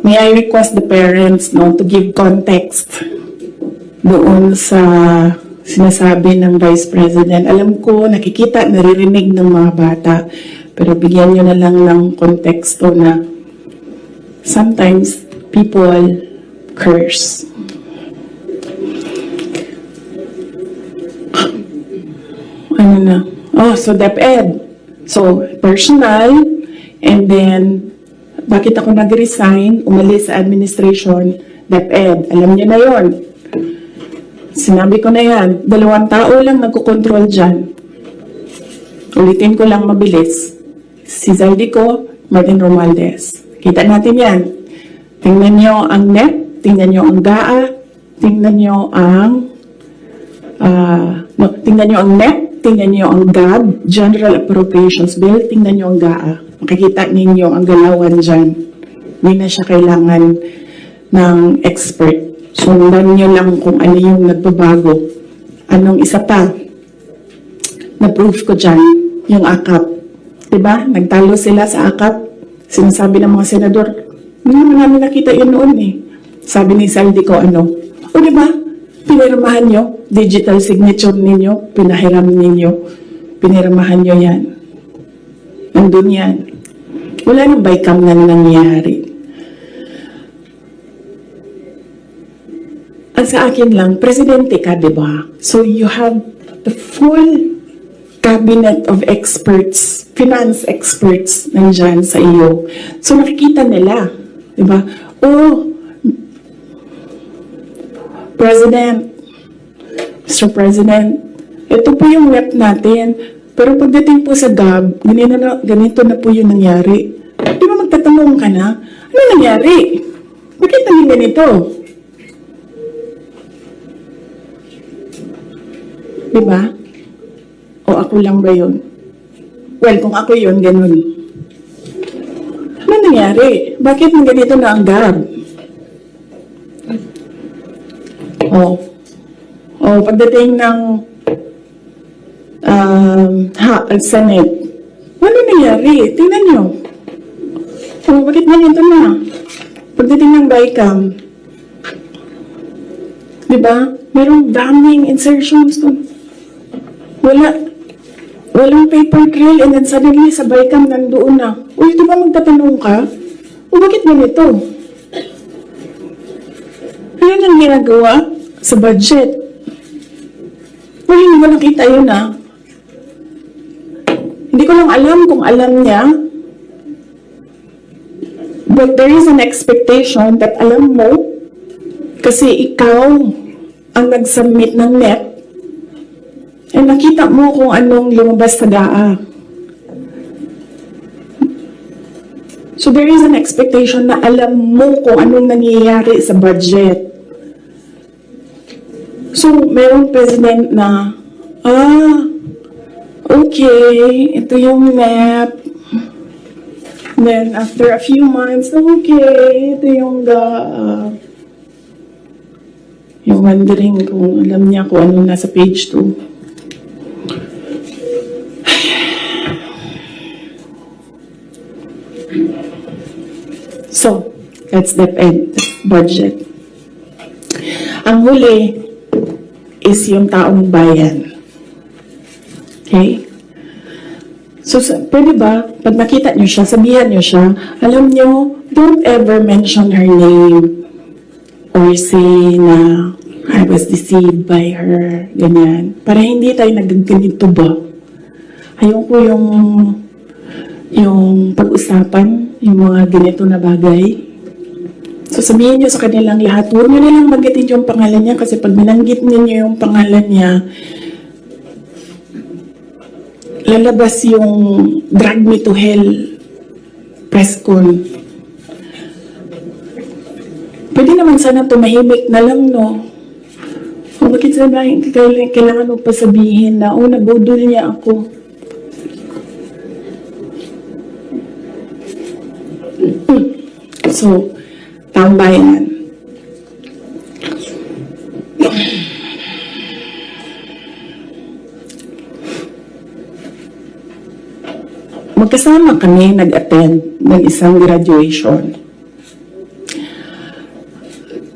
May I request the parents to give context doon sa sinasabi ng Vice President. Alam ko, nakikita, naririnig ng mga bata, pero bigyan nyo na lang ng konteksto na sometimes people curse. Ano na? Oh, so DepEd. So, personal, and then, bakit ako nag-resign, umalis sa administration, DepEd. Alam niyo na yon. Sinabi ko na yan, 2 tao lang nagkukontrol dyan. Ulitin ko lang mabilis. Si Zaldico, Martin Romualdez. Kita natin yan. Tingnan nyo ang NEP, tingnan nyo ang GAA, tingnan nyo ang tingnan nyo ang NEP, tingnan nyo ang GAB, General Appropriations Bill, tingnan nyo ang GAA. Makikita ninyo ang galawan dyan. Hindi na siya kailangan ng expert. Sundan nyo lang kung ano yung nagbabago. Anong isa pa? Na-proof ko dyan, yung AKAP. Diba? Nagtalo sila sa AKAP. Sinasabi ng mga senador, hindi naman namin nakita yun noon eh. Sabi ni Saldico, o diba? Pinirmahan nyo, digital signature ninyo, pinahiram ninyo, pinirmahan nyo yan. Nandun yan. Wala nang bycam na nangyayari. Ang sa akin lang, presidente ka, diba? So you have the full cabinet of experts, finance experts nandyan sa iyo. So nakikita nila, diba? Oh, President, Mr. President, ito po yung rep natin. Pero pagdating po sa GAB, ganito na po yung nangyari. Di ba magtatanong ka na, ano nangyari? Bakit naging ganito? Di ba? O ako lang ba yun? Well, kung ako yun, ganun. Ano nangyari? Bakit nang ganito na ang GAB? Pagdating ng Senate, ano nangyari? Tingnan nyo. Bakit ganito na? Pagdating ng BICAM, di ba? Merong daming insertions doon. Walang paper trail and then suddenly sa BICAM nandoon na. Uy, di ba magtatanong ka? Bakit ganito? Ano nang ginagawa sa budget? Hindi ko nakita yun Hindi ko lang alam kung alam niya. But there is an expectation that alam mo kasi ikaw ang nag-submit ng NEP and nakita mo kung anong lumabas sa DAA. So there is an expectation na alam mo kung anong nangyayari sa budget. So, merong president na, okay, ito yung NEP. Then, after a few months, okay, ito yung yung wondering kung alam niya kung ano nasa page 2. So, that's DepEd budget. Ang huli is yung taong bayan. Okay? So, pwede ba, pag nakita nyo siya, sabihan nyo siya, alam nyo, don't ever mention her name or say na I was deceived by her, ganyan. Para hindi tayo nagaganito ba? Ayoko yung pag-usapan, yung mga ganito na bagay. So sabihin nyo sa kanilang lahat, huwag nyo nilang magitin yung pangalan niya kasi pag binanggit niyo yung pangalan niya, lalabas yung drag me to hell press con. Pwede naman sana tumahimik na lang, no? O bakit sabihin, kailangan mo pa sabihin na, nabudol niya ako. So, taong bayan. Magkasama kami nag-attend ng isang graduation.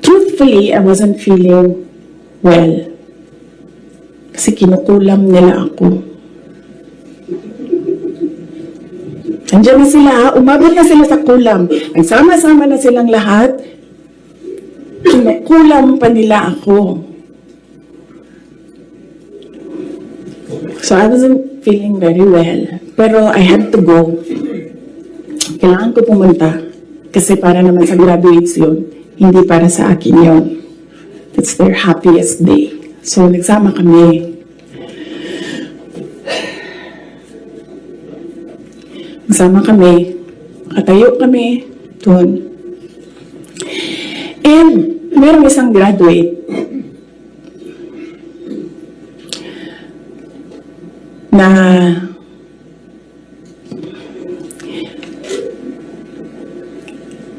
Truthfully, I wasn't feeling well. Kasi kinukulam nila ako. Andiyan na sila, umabot na sila sa kulam. Nagsama-sama na silang lahat. Kinukulam pa nila ako. So I wasn't feeling very well. Pero I had to go. Kailangan ko pumunta. Kasi para naman sa graduates yun. Hindi para sa akin yun. It's their happiest day. So nagsama kami. Nagsama kami. Katayo kami. Doon. And merong isang graduate na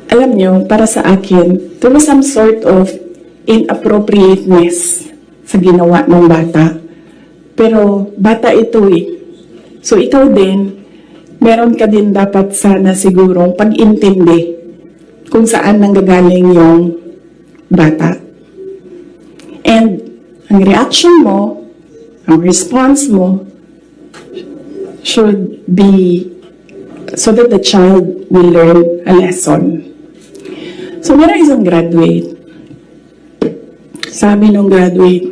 alam nyo, para sa akin, there was some sort of inappropriateness sa ginawa ng bata. Pero bata ito eh. So ikaw din, meron ka din dapat sana sigurong pag-intindi kung saan nanggagaling yung bata. And ang reaction mo, ang response mo, should be so that the child will learn a lesson. So, meron isang graduate. Sabi nung graduate,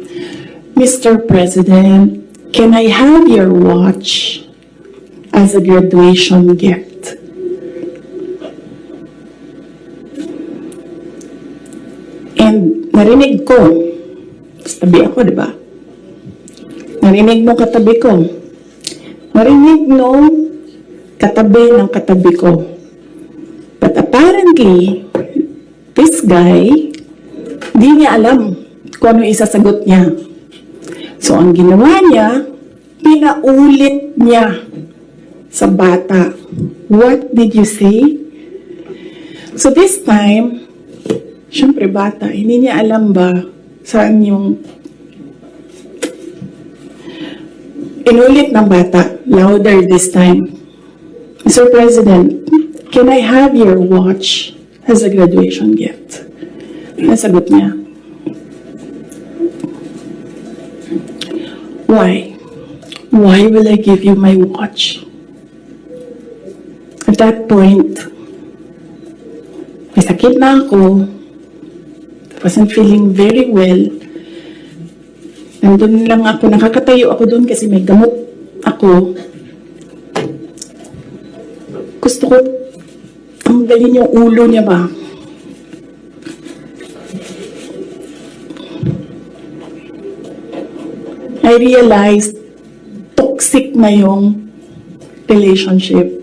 Mr. President, can I have your watch as a graduation gift? And narinig ko, tabi ako, di ba? Narinig nung katabi ko. Narinig nung katabi ng katabi ko. But apparently, this guy, di niya alam kung ano isasagot niya. So, ang ginawa niya, pinaulit niya sa bata. What did you say? So, this time, syempre bata, hindi niya alam ba saan yung inulit ng bata, louder this time. Mr. President, can I have your watch as a graduation gift? Nasagot niya. Why? Why will I give you my watch? At that point, may sakit na ako. I wasn't feeling very well. Nandun lang ako, nakakatayo ako doon kasi may gamot ako. Gusto ko tanggalin yung ulo niya ba? I realized toxic na yung relationship.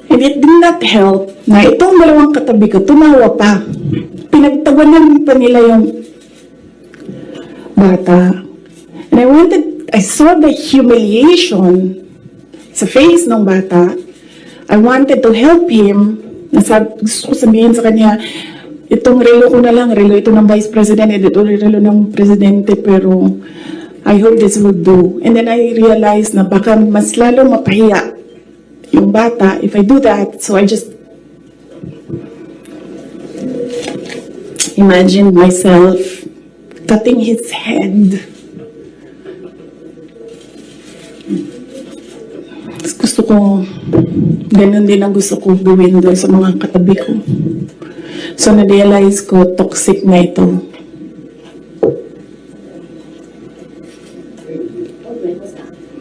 And it did not help na itong dalawang katabi ko, tumawa pa. Pinagtawanan pa nila yung bata. And I saw the humiliation sa face ng bata. I wanted to help him. Gusto ko sabihin sa kanya, itong relo ko na lang, relo ito ng Vice President, ito relo ng Presidente, pero I hope this will do. And then I realized na baka mas lalo mapahiya yung bata if I do that. So I just imagined myself cutting his head. Gusto ko, ganun din ang gusto ko gawin doon sa mga katabi ko. So na-realize ko, toxic na ito.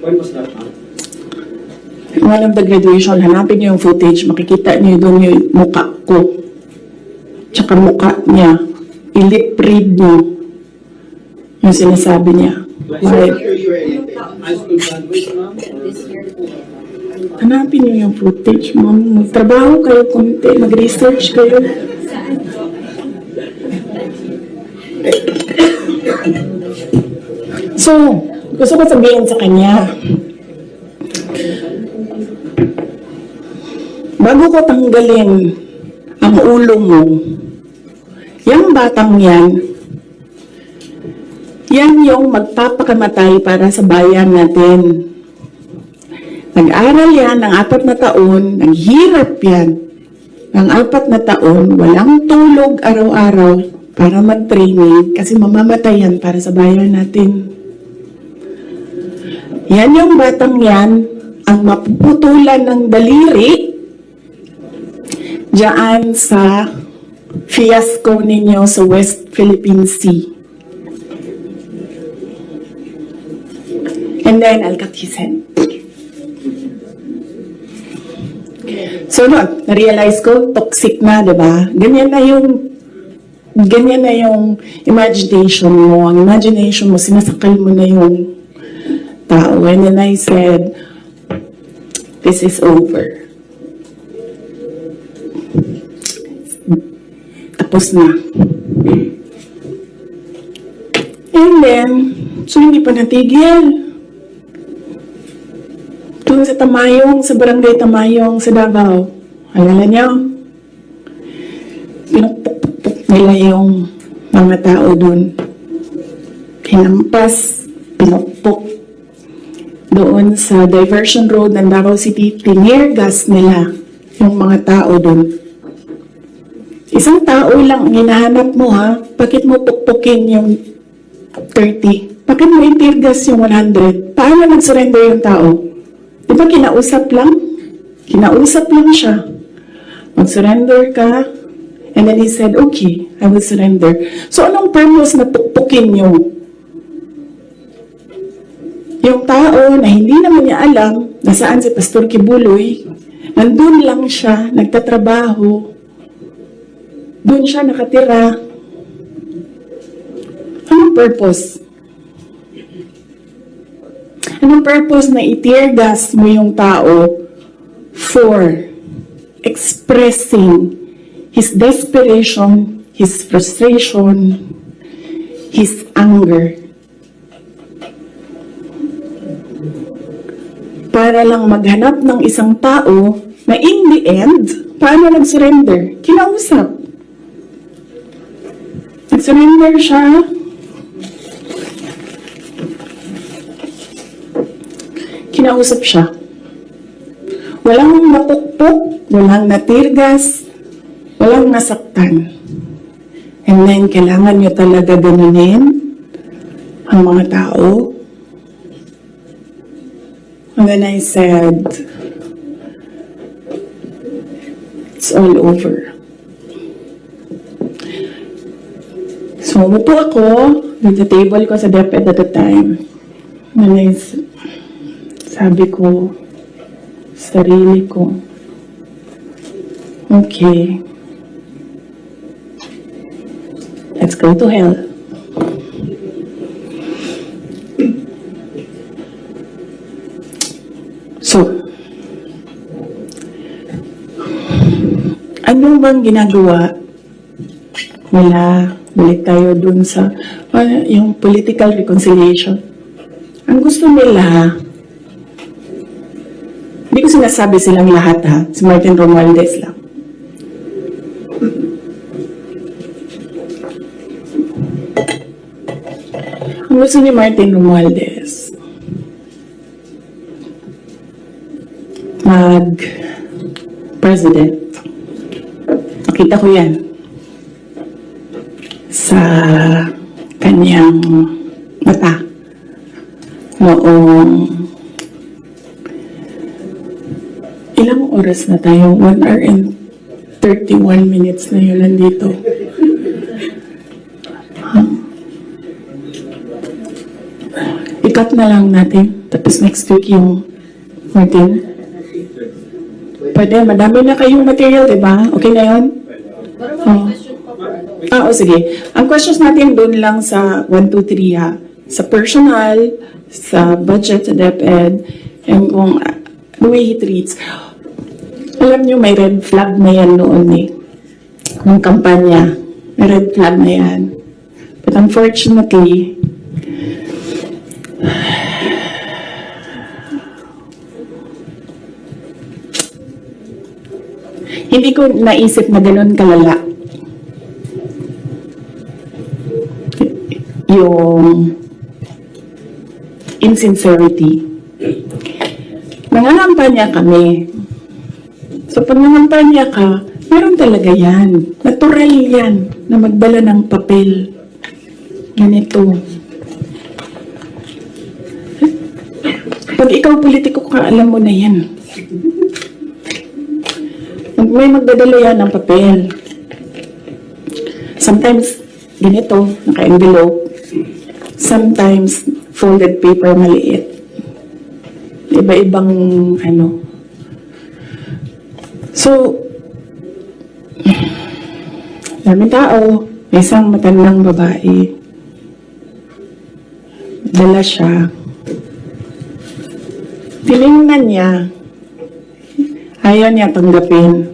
When was that? One of the graduation, hanapin niyo yung footage, makikita niyo doon yung mukha ko. Tsaka mukha niya. I-lip read niyo yung sinasabi niya. Why? Hanapin niyo yung footage, ma'am. Magtrabaho kayo konti, mag-research kayo. So, gusto ko sabihin sa kanya, bago ko tanggalin ang ulo mo, yung batang yan yung magpapakamatay para sa bayan natin. Nag-aral yan ng 4 na taon, naghirap yan ng 4 na taon, walang tulog araw-araw para mag-training kasi mamamatay yan para sa bayan natin. Yan yung batang yan, ang mapuputulan ng daliri diyan sa fiasco ninyo sa West Philippine Sea. And then, I'll cut his head. So, na-realize ko, toxic na, diba? Ganyan na yung imagination mo. Ang imagination mo, sinasakal mo na yung tao. And then I said, this is over. Tapos na. And then, so hindi pa natigil. Doon sa Tamayong, sa barangay Tamayong, sa Davao. Alala niyo? Pinupukpuk nila yung mga tao doon. Hinampas, pinupuk. Doon sa diversion road ng Davao City, tinirgas nila yung mga tao doon. Isang tao lang ang hinahanap mo, ha? Bakit mo pukpukin yung 30? Bakit mo itirgas yung 100? Paano nag-surrender yung tao? Di ba kinausap lang? Kinausap lang siya. Mag-surrender ka. And then he said, okay, I will surrender. So anong purpose na pukpukin yung tao na hindi naman niya alam na saan si Pastor Kibuloy, nandun lang siya, nagtatrabaho, doon siya nakatira. Anong purpose? Anong purpose na i-tear gas mo yung tao for expressing his desperation, his frustration, his anger? Para lang maghanap ng isang tao na in the end, paano nag-surrender? Kinausap. Nag-surrender siya. Kinausap siya. Walang napukpok, walang natirgas, walang nasaktan. And then, kailangan nyo talaga ganunin ang mga tao. And then I said, it's all over. So, umupo ako with the table ko sa DepEd at the time. And I sabi ko, sarili ko, okay, let's go to hell. So, ano bang ginagawa? Balik tayo dun sa yung political reconciliation. Ang gusto nila, hindi ko sinasabi silang lahat ha, si Martin Romualdez lang. Ang gusto ni Martin Romualdez, mag-president. Nakita ko yan sa kanyang mata noong ilang oras na tayo? 1 hour and 31 minutes na yun nandito. I-cut na lang natin. Tapos next week yung Martin. Pwede, madami na kayong material, diba? Okay na yun? Sige. Ang questions natin doon lang sa 1, 2, 3 ha. Sa personal, sa budget, sa DepEd, and kung the way he treats. Alam nyo, may red flag na yan noon eh. Nung kampanya, may red flag na yan. But unfortunately, hindi ko naisip na ganun kalala yung insincerity. Nangangampanya kami. So pag nangampanya ka, meron talaga yan. Natural yan na magdala ng papel. Ganito. Pag ikaw politiko ka, alam mo na yan. May magdadala yan ng papel. Sometimes, ganito, naka-envelope. Sometimes, folded paper maliit. Iba-ibang, So, daming tao. May isang matandang babae. Dala siya. Tinignan niya. Ayaw niya tanggapin.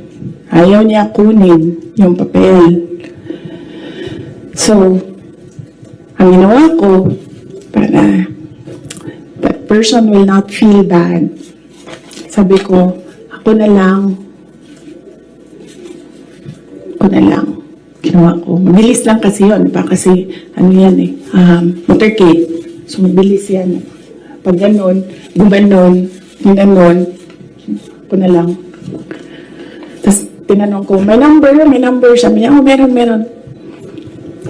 Ayaw niya kunin yung papel. So, ang ginawa ko, para that person will not feel bad, sabi ko, ako na lang. Ginawa ko. Mabilis lang kasi yun. Kasi, yan eh, motorcade. So, mabilis yan. Pag ganon, gumanon, ginanon, ako na lang. Tapos, tinanong ko, may number. Sabi niya, meron.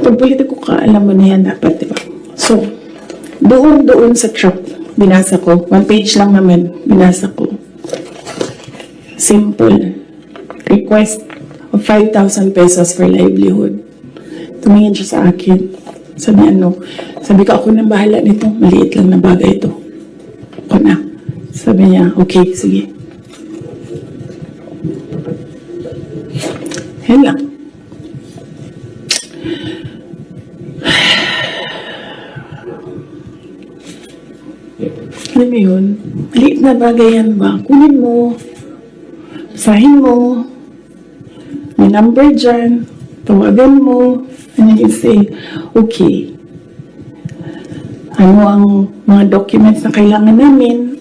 Pag politiko ka, alam mo na yan dapat, diba? So, doon sa truck, binasa ko. 1 page lang naman, binasa ko. Simple. Request of 5,000 pesos for livelihood. Tumingin siya sa akin. Sabi ko, ako nang bahala nito. Maliit lang na bagay ito. Ako na. Sabi niya, okay, sige. Yan lang. Alam mo yun? Maliit na bagay yan ba? Kunin mo. Basahin mo. May number dyan. Tawagan mo. And then you say, okay. Ano ang mga documents na kailangan namin?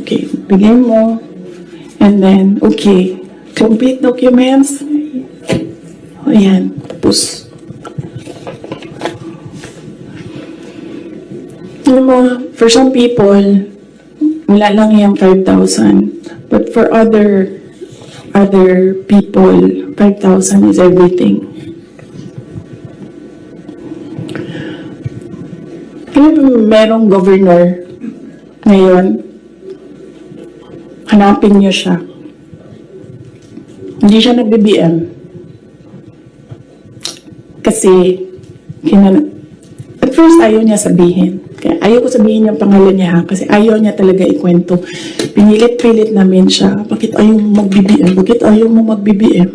Okay, bigay mo. And then, okay. Complete documents. O yan. Tapos, alam mo, for some people, wala lang yung 5,000. But for other people, 5,000 is everything. Kaya merong governor ngayon, hanapin niyo siya. Hindi siya nag-BBM. Kasi, at first ayaw niya sabihin. Kaya ayaw ko sabihin yung pangalan niya ha, kasi ayaw niya talaga ikwento. Pinilit-pilit namin siya, bakit ayaw mo mag-BBM? Bakit ayaw mo mag-BBM?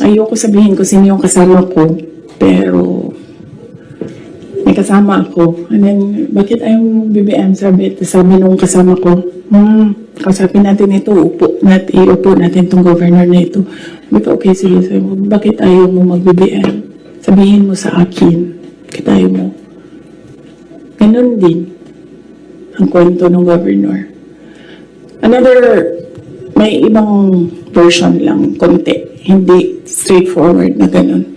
Ayaw ko sabihin kung sino yung kasama ko, pero may kasama ako. And then, bakit ayaw mo mag-BBM? Sabi nung kasama ko, kausapin natin ito, iupo natin itong governor na ito. Sabi ko, okay, sige, sabi mo, bakit ayaw mo mag-BBM? Sabihin mo sa akin. Kitayo mo. Ganun din ang kwento ng governor. May ibang version lang, konti. Hindi straightforward na ganun.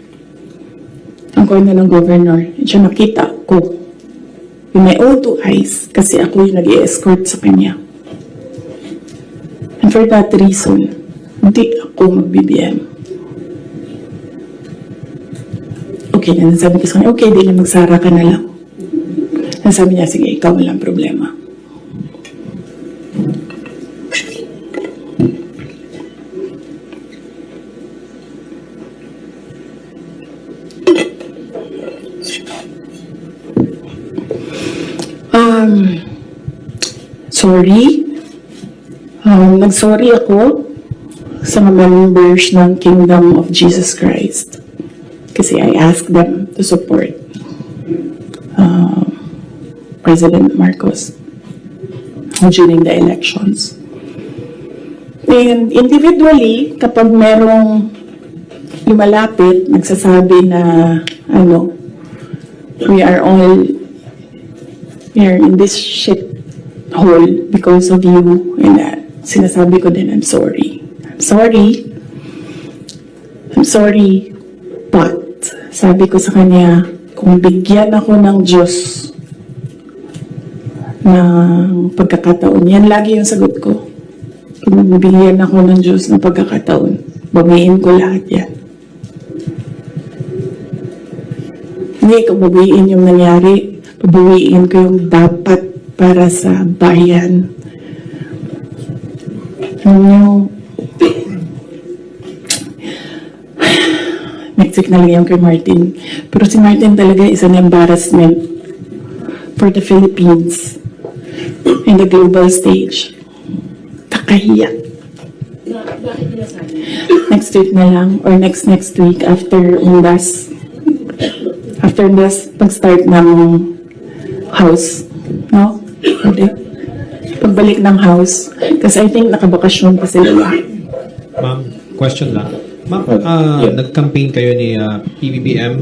Ang kwento ng governor, siya nakita ko with my own two eyes kasi ako yung nag-i-escort sa kanya. And for that reason, hindi ako mag-BBM. Okay, sabi ko sa kanya, okay, di na mag-Sara ka na lang. Sabi niya, sige, ikaw walang problema. Sorry. Nag-sorry ako sa mga members ng Kingdom of Jesus Christ. Kasi I asked them to support President Marcos during the elections. And individually, kapag merong lumalapit, nagsasabi na, we are in this shit hole because of you, and sinasabi ko din, I'm sorry. But, sabi ko sa kanya, kung bigyan ako ng Diyos ng pagkakataon, yan lagi yung sagot ko. Kung bigyan ako ng Diyos ng pagkakataon, bawiin ko lahat yan. Hindi ko bawiin yung nangyari, bawiin ko yung dapat para sa bayan. Next week na lang yung kay Martin. Pero si Martin talaga is an embarrassment for the Philippines in the global stage. Kakahiya. Next week na lang or next week after Undas. After Undas, pag-start ng house. No? Pwede. Pagbalik ng house. Kasi I think nakabakasyon pa sila. Ma'am, question lang. Ma'am, nag-campaign kayo ni PBBM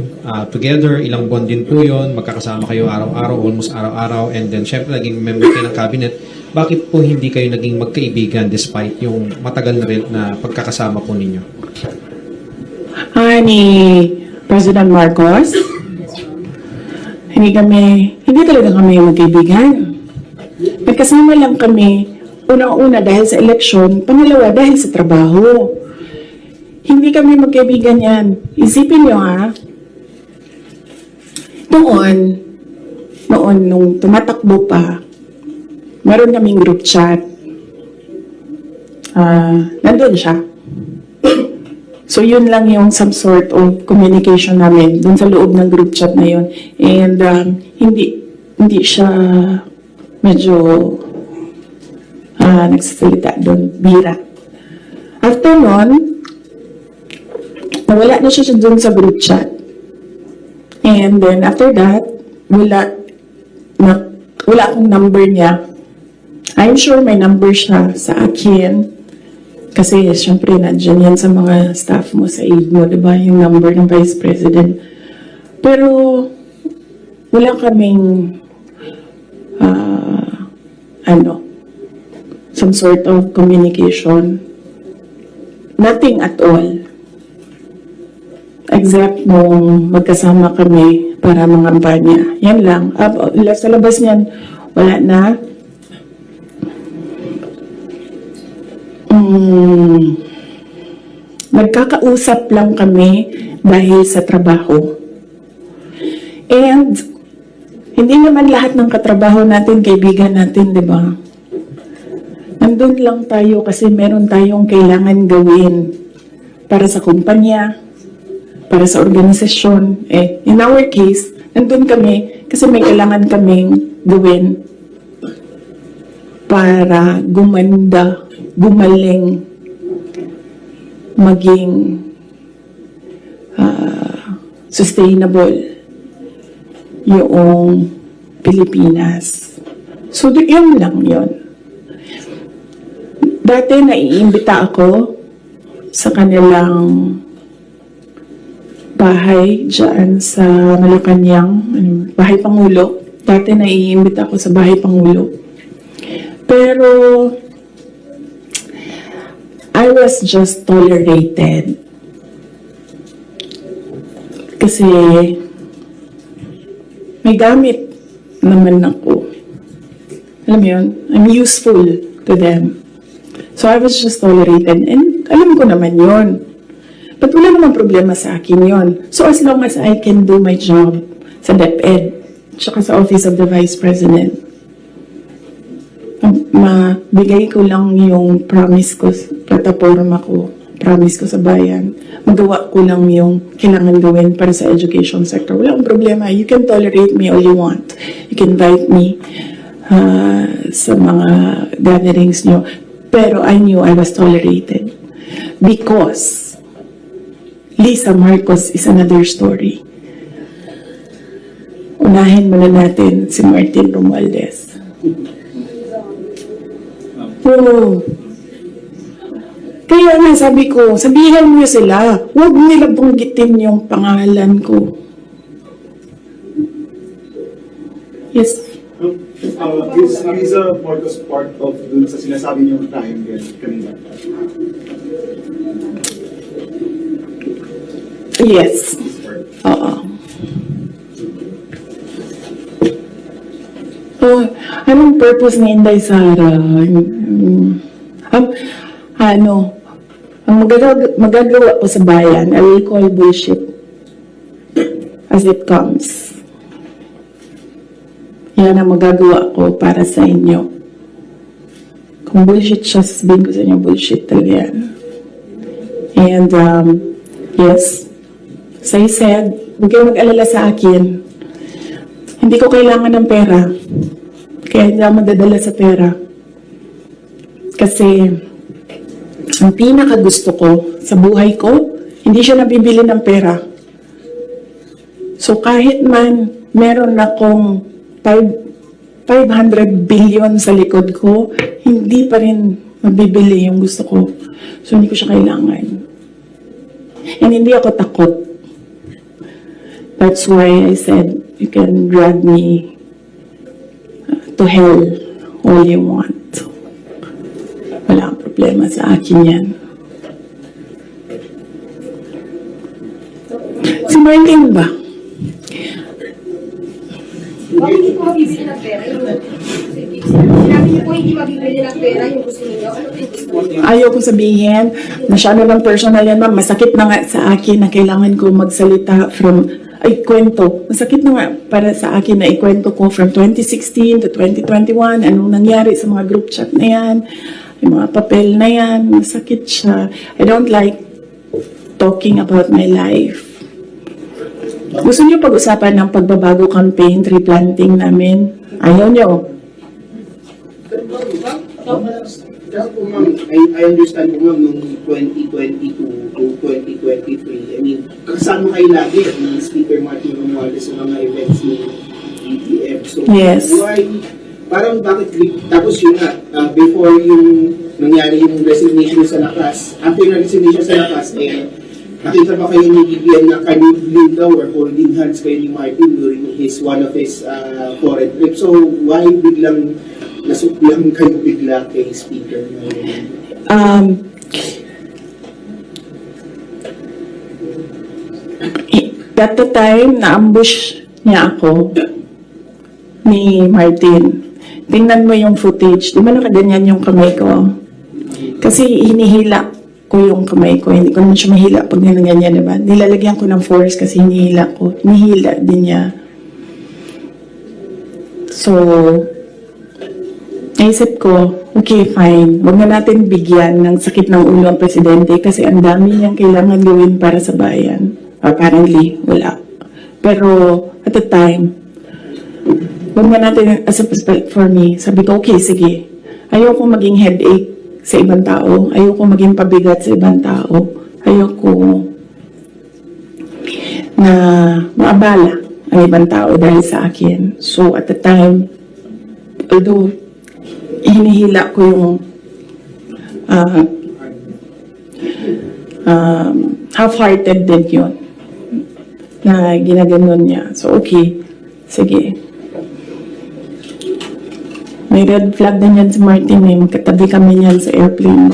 together, ilang buwan din po yun, magkakasama kayo araw-araw, almost araw-araw, and then syempre naging member kayo ng cabinet. Bakit po hindi kayo naging magkaibigan despite yung matagal na rin na pagkakasama po ninyo? Ni President Marcos, hindi talaga kami magkaibigan. Nagkasama lang kami, unang-una dahil sa eleksyon, pangalawa dahil sa trabaho. Hindi kami magkaibigan yan. Isipin nyo ha, noon, nung tumatakbo pa, meron kaming group chat. Nandun siya. So yun lang yung some sort of communication namin dun sa loob ng group chat na yun. And hindi siya medyo nagsasalita doon, bira. After nun, nawala na siya doon sa group chat. And then after that, wala akong number niya. I'm sure may number siya sa akin. Kasi syempre nandiyan yan sa mga staff mo sa aid mo, diba? Yung number ng Vice President. Pero wala kaming some sort of communication. Nothing at all. Except nung magkasama kami para mga kampanya. Yan lang. Sa labas niyan, wala na. Nagkakausap lang kami dahil sa trabaho. And hindi naman lahat ng katrabaho natin, kaibigan natin, di ba? Nandun lang tayo kasi meron tayong kailangan gawin para sa kumpanya, para sa organisasyon. In our case, nandun kami kasi may kailangan kaming gawin para gumanda, gumaling, maging sustainable yung Pilipinas. So, yun lang yun. Dati naiimbita ako sa kanilang bahay dyan sa Malacanang, Bahay Pangulo. Dati naiimbita ako sa Bahay Pangulo. Pero I was just tolerated. Kasi may gamit naman ako. Alam mo yun? I'm useful to them. So I was just tolerated. And alam ko naman yun. But wala namang problema sa akin yun. So as long as I can do my job sa DepEd, tsaka sa Office of the Vice President, mabigay ko lang yung promise ko, plataforma ko, promise ko sa bayan, magawa ko lang yung kailangan gawin para sa education sector. Wala akong problema. You can tolerate me all you want. You can invite me sa mga gatherings nyo. Pero I knew I was tolerated. Because Lisa Marcos is another story. Unahin muna natin si Martin Romualdez. Kaya nga sabi ko, sabihan mo sila, huwag nila banggitin yung pangalan ko. Yes. Is Lisa Marcos part of dun sa sinasabi niyong time kanina? Yes. Oo. Anong purpose ni Inday Sara? Ang magagawa ko sa bayan, I will call bullshit as it comes. Yan ang magagawa ko para sa inyo. Kung bullshit siya, sasabihin ko sa inyo, bullshit talaga yan. And, yes, as I said, huwag kayong mag-alala sa akin. Hindi ko kailangan ng pera. Kaya hindi ako madadala sa pera. Kasi, ang pinakagusto ko sa buhay ko, hindi siya nabibili ng pera. So, kahit man meron akong 500 billion sa likod ko, hindi pa rin mabibili yung gusto ko. So, hindi ko siya kailangan. And hindi ako takot. That's why I said, you can drag me to hell all you want. Wala kang problema sa akin yan. Si Martin ba? Bakit hindi po mabibili ng pera yung sinabi niyo po hindi mabibili ng pera yung gusto niyo? Ano po yung gusto niyo? Ayaw kong sabihin, masyado lang personal yan, ma'am. Masakit na nga sa akin na kailangan ko magsalita kwento. Masakit na nga para sa akin na ikwento ko from 2016 to 2021, anong nangyari sa mga group chat na yan, yung mga papel na yan, masakit siya. I don't like talking about my life. Gusto niyo pag-usapan ng pagbabago campaign, tree planting namin? Ayaw niyo. Kasi po ma'am, I understand po ma'am nung 2022 to 2023, I mean, kasama kayo lagi ni Speaker Martin Romualdez sa mga events ni BBM. So, Yes. why, parang bakit, tapos yun nga, before yung nangyari yung resignation sa lakas, after yung resignation sa lakas, nakita ba kayo ni BBM na kanibling daw or holding hands kayo ni Martin during one of his foreign trips? So, why biglang nasuklang kayo bigla kay Speaker? At the time, na-ambush niya ako ni Martin. Tingnan mo yung footage. Di ba nakaganyan yung kamay ko? Kasi hinihila ko yung kamay ko. Hindi ko naman siya mahila pag ganyan, diba? Nilalagyan ko ng force kasi hinihila ko. Hinihila din niya. So, naisip ko, okay, fine. Huwag na natin bigyan ng sakit ng ulo ang presidente kasi ang dami niyang kailangan gawin para sa bayan. Apparently, wala. Pero, at the time, huwag na natin, for me, sabi ko, okay, sige. Ayoko maging headache sa ibang tao. Ayoko maging pabigat sa ibang tao. Ayoko na maabala ang ibang tao dahil sa akin. So, at the time, although hinihila ko yung half-hearted din yun na ginaganon niya. So, okay. Sige. May red flag na yan si Martin eh. Magkatabi kami niyan sa airplane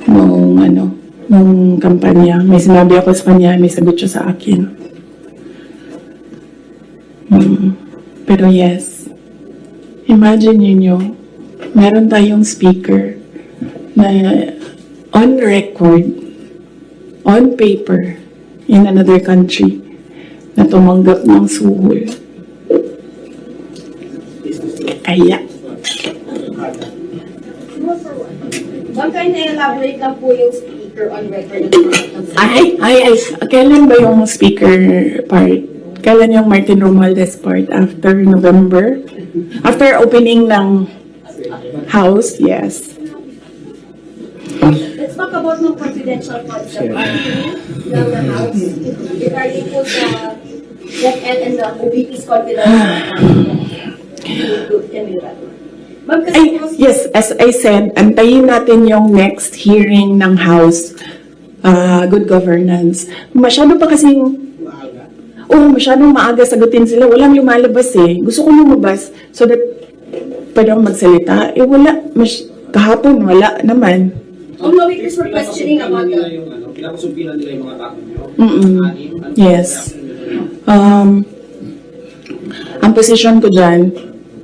nung kampanya. May sinabi ako sa kanya, may sagot siya sa akin. Pero yes, imagine niyo, meron tayong speaker na on record, on paper, in another country, na tumanggap ng suhol. Kaya. Ma'am, kayo na-elaborate lang po yung speaker on record. Ay, kailan ba yung speaker part? Kailan yung Martin Romualdez part? After November? After opening ng house? Yes. Let's talk about ng confidential funds ng house. Regarding po sa DepEd and the OVP's confidential Ay, yes, as I said, antayin natin yung next hearing ng House, Good Governance. Masyado pa kasing masyadong maaga sagutin sila. Walang lumalabas eh. Gusto ko lumabas so that pwede akong magsalita. Wala. Kahapon, wala naman. No, because we're questioning about that. Pinapasumpilan nila yung mga tao nyo? Yes. Ang position ko dyan,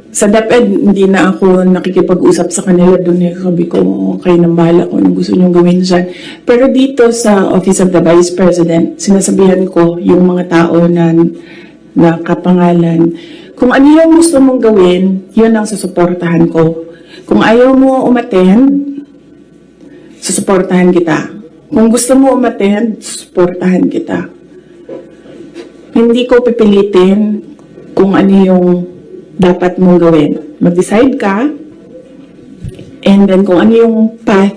sa DepEd, hindi na ako nakikipag-usap sa kanila doon. Sabi ko, kayo nang bahala kung gusto nyo gawin dyan. Pero dito sa Office of the Vice President, sinasabihan ko yung mga tao na kapangalan, kung ano yung gusto mong gawin, yun ang susuportahan ko. Kung ayaw mo umattend, susuportahan kita. Kung gusto mo umattend, susuportahan kita. Hindi ko pipilitin kung ano yung dapat mong gawin. Mag-decide ka, and then kung ano yung path,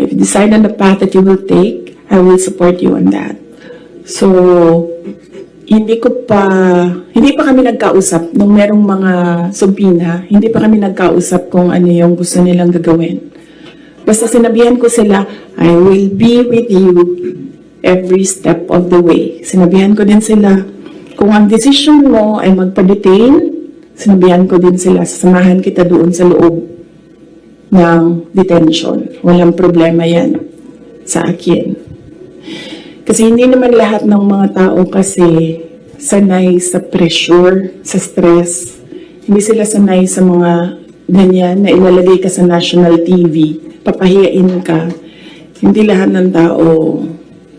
if you decide on the path that you will take, I will support you on that. So, hindi pa kami nagkausap nung merong mga subpoena, hindi pa kami nagkausap kung ano yung gusto nilang gagawin. Basta sinabihan ko sila, I will be with you every step of the way. Sinabihan ko din sila, kung ang decision mo ay magpa-detain, sinabihan ko din sila, sasamahan kita doon sa loob ng detention. Walang problema yan sa akin. Kasi hindi naman lahat ng mga tao kasi sanay sa pressure, sa stress. Hindi sila sanay sa mga ganyan na ilalagay ka sa national TV, papahiyain ka. Hindi lahat ng tao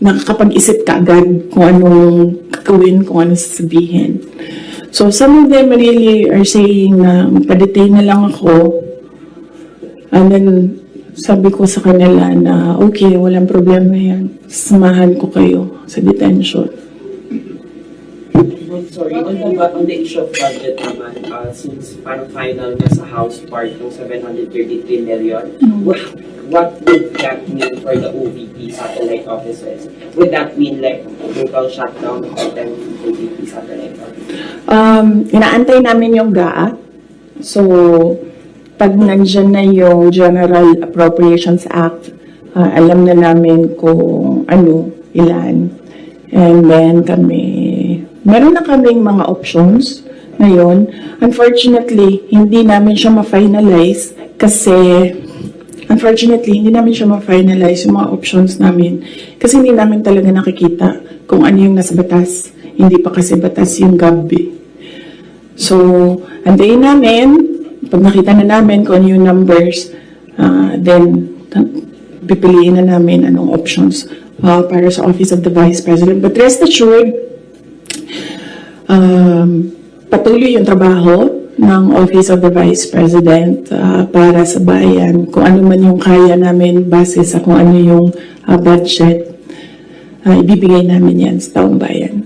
nakakapag-isip ka agad kung anong gagawin, kung anong sasabihin. So, some of them really are saying na magpa-detain na lang ako. And then, sabi ko sa kanila na, okay, walang problema yan. Samahan ko kayo sa detention. Sorry, on the issue of budget naman, since parang final na sa House part ng 733 million, what would that mean for the OVP satellite offices? Would that mean like total shutdown of 10 OVP satellite offices? Inaantay namin yung GAA. So, pag nandyan na yung General Appropriations Act, alam na namin kung ano, ilan. And then meron na kaming mga options ngayon. Unfortunately, hindi namin siya ma-finalize yung mga options namin. Kasi hindi namin talaga nakikita kung ano yung nasa batas. Hindi pa kasi batas yung gabi. So, antayin namin, pag nakita na namin kung ano yung numbers, then pipiliin na namin anong options para sa Office of the Vice President. But rest assured, patuloy yung trabaho ng Office of the Vice President para sa bayan, kung ano man yung kaya namin base sa kung ano yung budget, ibibigay namin yan sa taong bayan.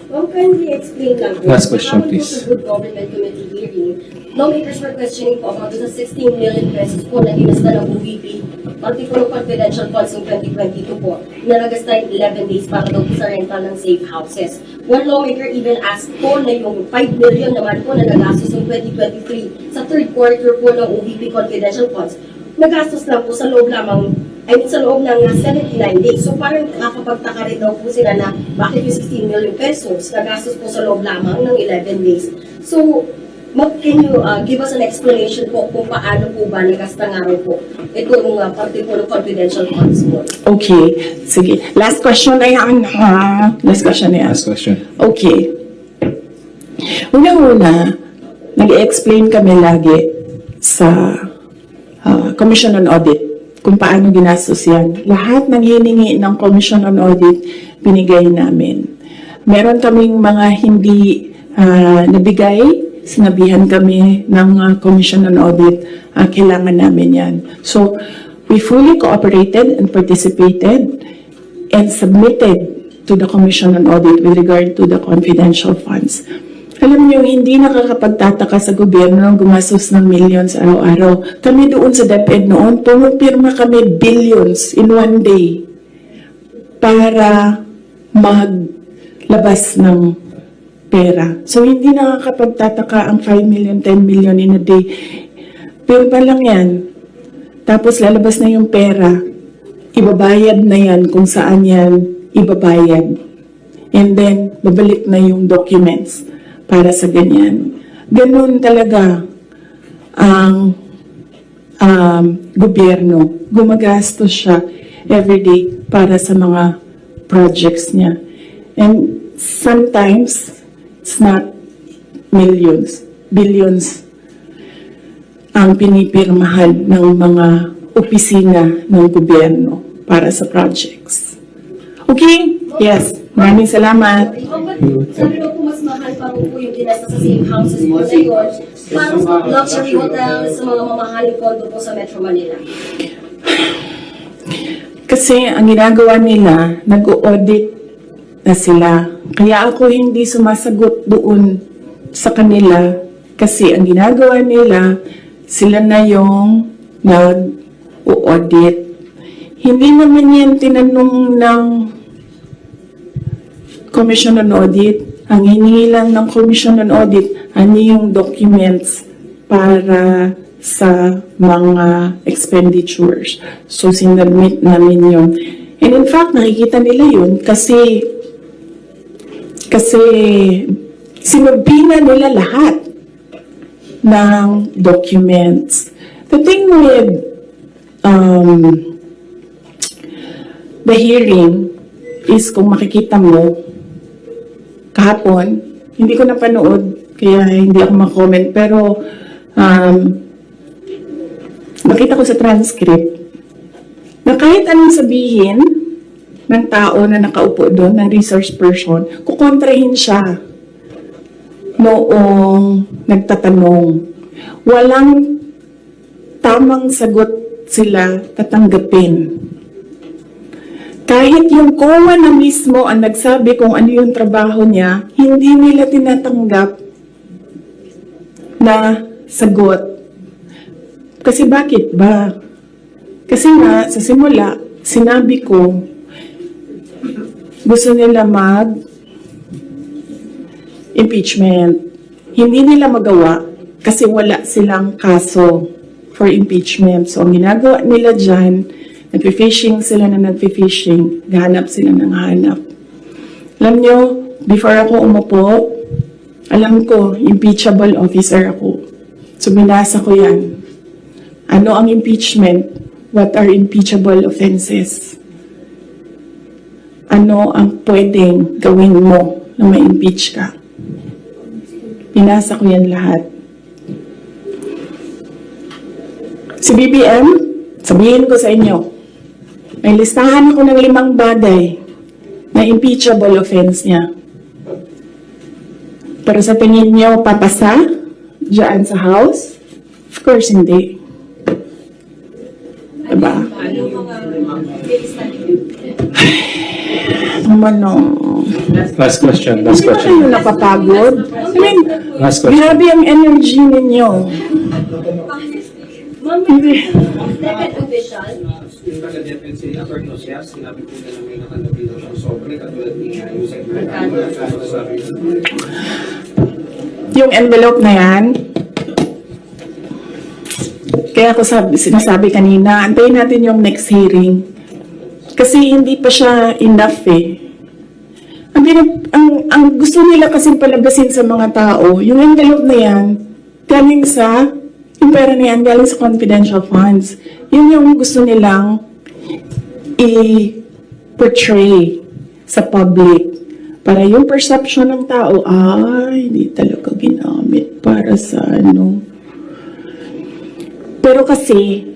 Well, can we explain lang po? Last question, please. Sa Good Government Committee hearing, lawmakers were questioning po about the 16 million pesos po na ginasta ng OVP, particular confidential funds ng 2022 po, na nagasta yung 11 days para daw po sa rental ng safe houses. One lawmaker even asked po na yung 5 million naman po na nagastos ng 2023 sa third quarter po ng OVP confidential funds, nagastos lang po sa loob lamang, sa loob ng 79 days. So parang nakakapagtaka rin daw po sila na bakit yung 16 million pesos nagastos po sa loob lamang ng 11 days. So, can you give us an explanation po kung paano po ba nagasta nga rin po itong parte po ng confidential funds po? Okay, sige. Last question na yan. Last question na yan. Last question. Okay. Una-una, nag-explain kami lagi sa Commission on Audit kung paano ginastos yan. Lahat ng hiningi ng Commission on Audit, binigay namin. Meron kaming mga hindi nabigay, sinabihan kami ng Commission on Audit, kailangan namin yan. So, we fully cooperated and participated and submitted to the Commission on Audit with regard to the confidential funds. Alam niyo, hindi nakakapagtataka sa gobyerno ng gumastos ng millions araw-araw. Kami doon sa DepEd noon, pumipirma kami billions in one day para maglabas ng pera. So, hindi nakakapagtataka ang 5 million, 10 million in a day. Pirma lang yan. Tapos lalabas na yung pera. Ibabayad na yan kung saan yan ibabayad. And then, babalik na yung documents para sa ganyan. Ganun talaga ang gobyerno. Gumagastos siya everyday para sa mga projects niya. And sometimes, it's not millions, billions ang pinipirmahan ng mga opisina ng gobyerno para sa projects. Okay? Yes. Maraming salamat. Sabi daw po mas mahal pa po yung ginasta sa safe houses po na yun, parang sa luxury hotels, sa mga mamahaling condo po sa Metro Manila. Kasi ang ginagawa nila, nag-audit na sila. Kaya ako hindi sumasagot doon sa kanila kasi ang ginagawa nila, sila na yung nag-audit. Hindi naman yan tinanong ng Commission on Audit. Ang hiningi lang ng Commission on Audit, ano yung documents para sa mga expenditures. So, sinubmit namin yun. And in fact, nakikita nila yun kasi sinubina nila lahat ng documents. The thing with the hearing is kung makikita mo, kahapon, hindi ko napanood, kaya hindi ako mag-comment, pero nakita ko sa transcript na kahit anong sabihin ng tao na nakaupo doon, ng resource person, kukontrahin siya noong nagtatanong. Walang tamang sagot sila tatanggapin. Kahit yung COA na mismo ang nagsabi kung ano yung trabaho niya, hindi nila tinatanggap na sagot. Kasi bakit ba? Kasi nga, sa simula, sinabi ko, gusto nila impeachment. Hindi nila magawa kasi wala silang kaso for impeachment. So, ang ginagawa nila dyan, nagpi-fishing sila na nagpi-fishing, gahanap sila ng hanap. Alam nyo, before ako umupo, alam ko, impeachable officer ako. So, binasa ko yan. Ano ang impeachment? What are impeachable offenses? Ano ang pwedeng gawin mo na ma-impeach ka? Binasa ko yan lahat. Si BBM, sabihin ko sa inyo, may listahan ako ng 5 bagay na impeachable offense niya. Pero sa tingin niyo, papasa dyan sa House? Of course, hindi. Diba? Last question. Hindi ba kayo napapagod? I mean, Last question. grabe ang energy ninyo. Hindi. Second official, Yung taga-DepEd si Atty. Osias, sinabi po na may nakatabi daw siyang sobre, katulad ni Yusek Yung envelope na yan, kaya ako sinasabi kanina, antayin natin yung next hearing. Kasi hindi pa siya enough eh. Ang gusto nila kasing palabasin sa mga tao, yung envelope na yan, galing sa, yung pera na yan, galing sa confidential funds. Yun yung gusto nilang i-portray sa public. Para yung perception ng tao, hindi talaga ginamit para sa ano. Pero kasi,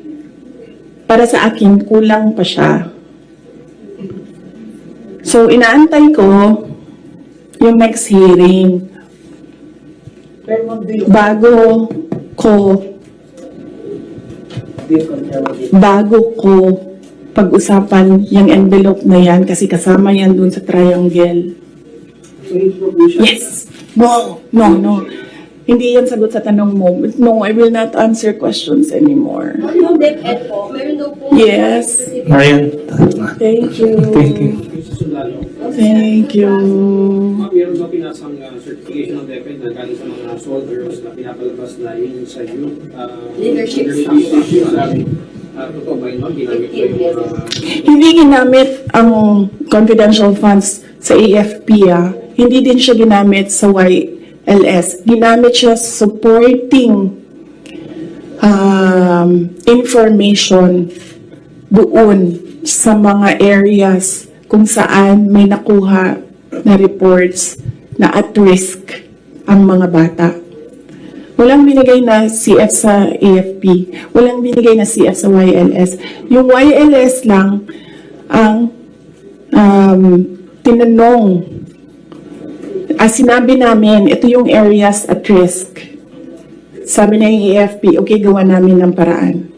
para sa akin, kulang pa siya. So, inaantay ko yung next hearing. Bago ko pag-usapan yung envelope na yan kasi kasama yan dun sa triangle. Yes. No. Hindi yan sagot sa tanong mo. No, I will not answer questions anymore. yung DepEd po, meron daw po. Yes. Marian. Thank you. Thank you. Thank you. Meron daw pinasang certification ng DepEd na galing sa mga soldiers na pinapalabas na yun sa youth Leadership totoo ba yun, ma'am? Ginamit ko yung Hindi ginamit ang confidential funds sa AFP. Hindi din siya ginamit sa YLS. Ginamit siya supporting information doon sa mga areas kung saan may nakuha na reports na at risk ang mga bata. Walang binigay na CF sa AFP. Walang binigay na CF sa YLS. Yung YLS lang ang tinanong. Sinabi namin, ito yung areas at risk. Sabi na yung AFP, okay, gawa namin ng paraan.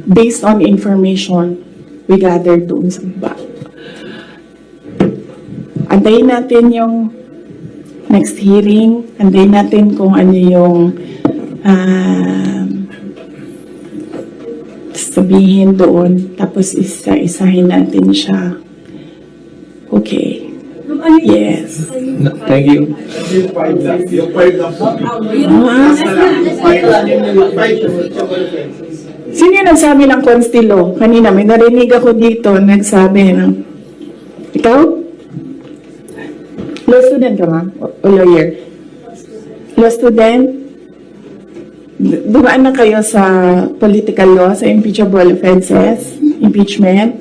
Based on information we gathered doon sa baba. Antayin natin yung next hearing, antayin natin kung ano yung sabihin doon, tapos isa-isahin natin siya. Okay. Yes. Thank you. Yung 5 lang. Yung 5 lang po. Sino yung nagsabi ng Constilo? Kanina, may narinig ako dito, nagsabi ng, ikaw? Law student ka ba? O lawyer? Law student? Dumaan na kayo sa political law, sa impeachable offenses, impeachment?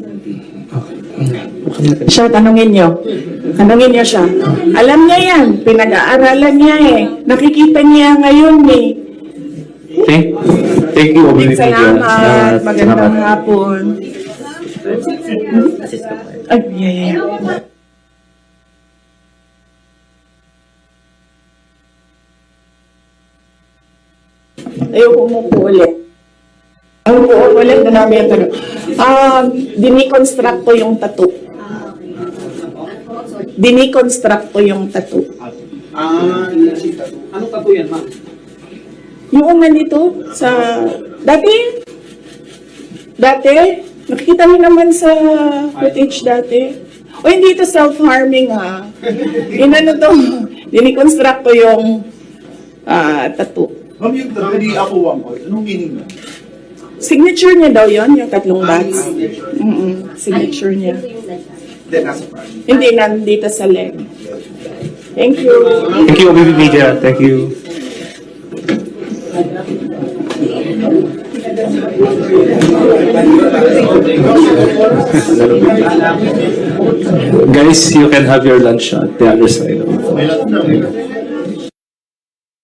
Siya, tanungin niyo. Tanungin niyo siya. Alam niya yan. Pinag-aaralan niya eh. Nakikita niya ngayon eh. Thank you. Salamat. Magandang hapon. Ay, yeah. Ayoko umupo ulit. Umupo, walang na namin yung tanong. Diniconstruct ko yung tattoo. Diniconstruct ko yung tattoo. Anong tattoo yan, ma'am? Yung nandito sa... Dati, nakikita mo naman sa footage dati. O hindi ito self-harming ha. Inano to, diniconstruct ko yung tattoo. Ma'am, yung hindi ako wangkot, anong meaning na? Signature niya daw yon yung tatlong dots. Signature niya. Hindi, nasa front. Hindi, nandito sa leg. Thank you. Thank you, OBP Media. Thank you. Guys, you can have your lunch at the other side. May lahat na.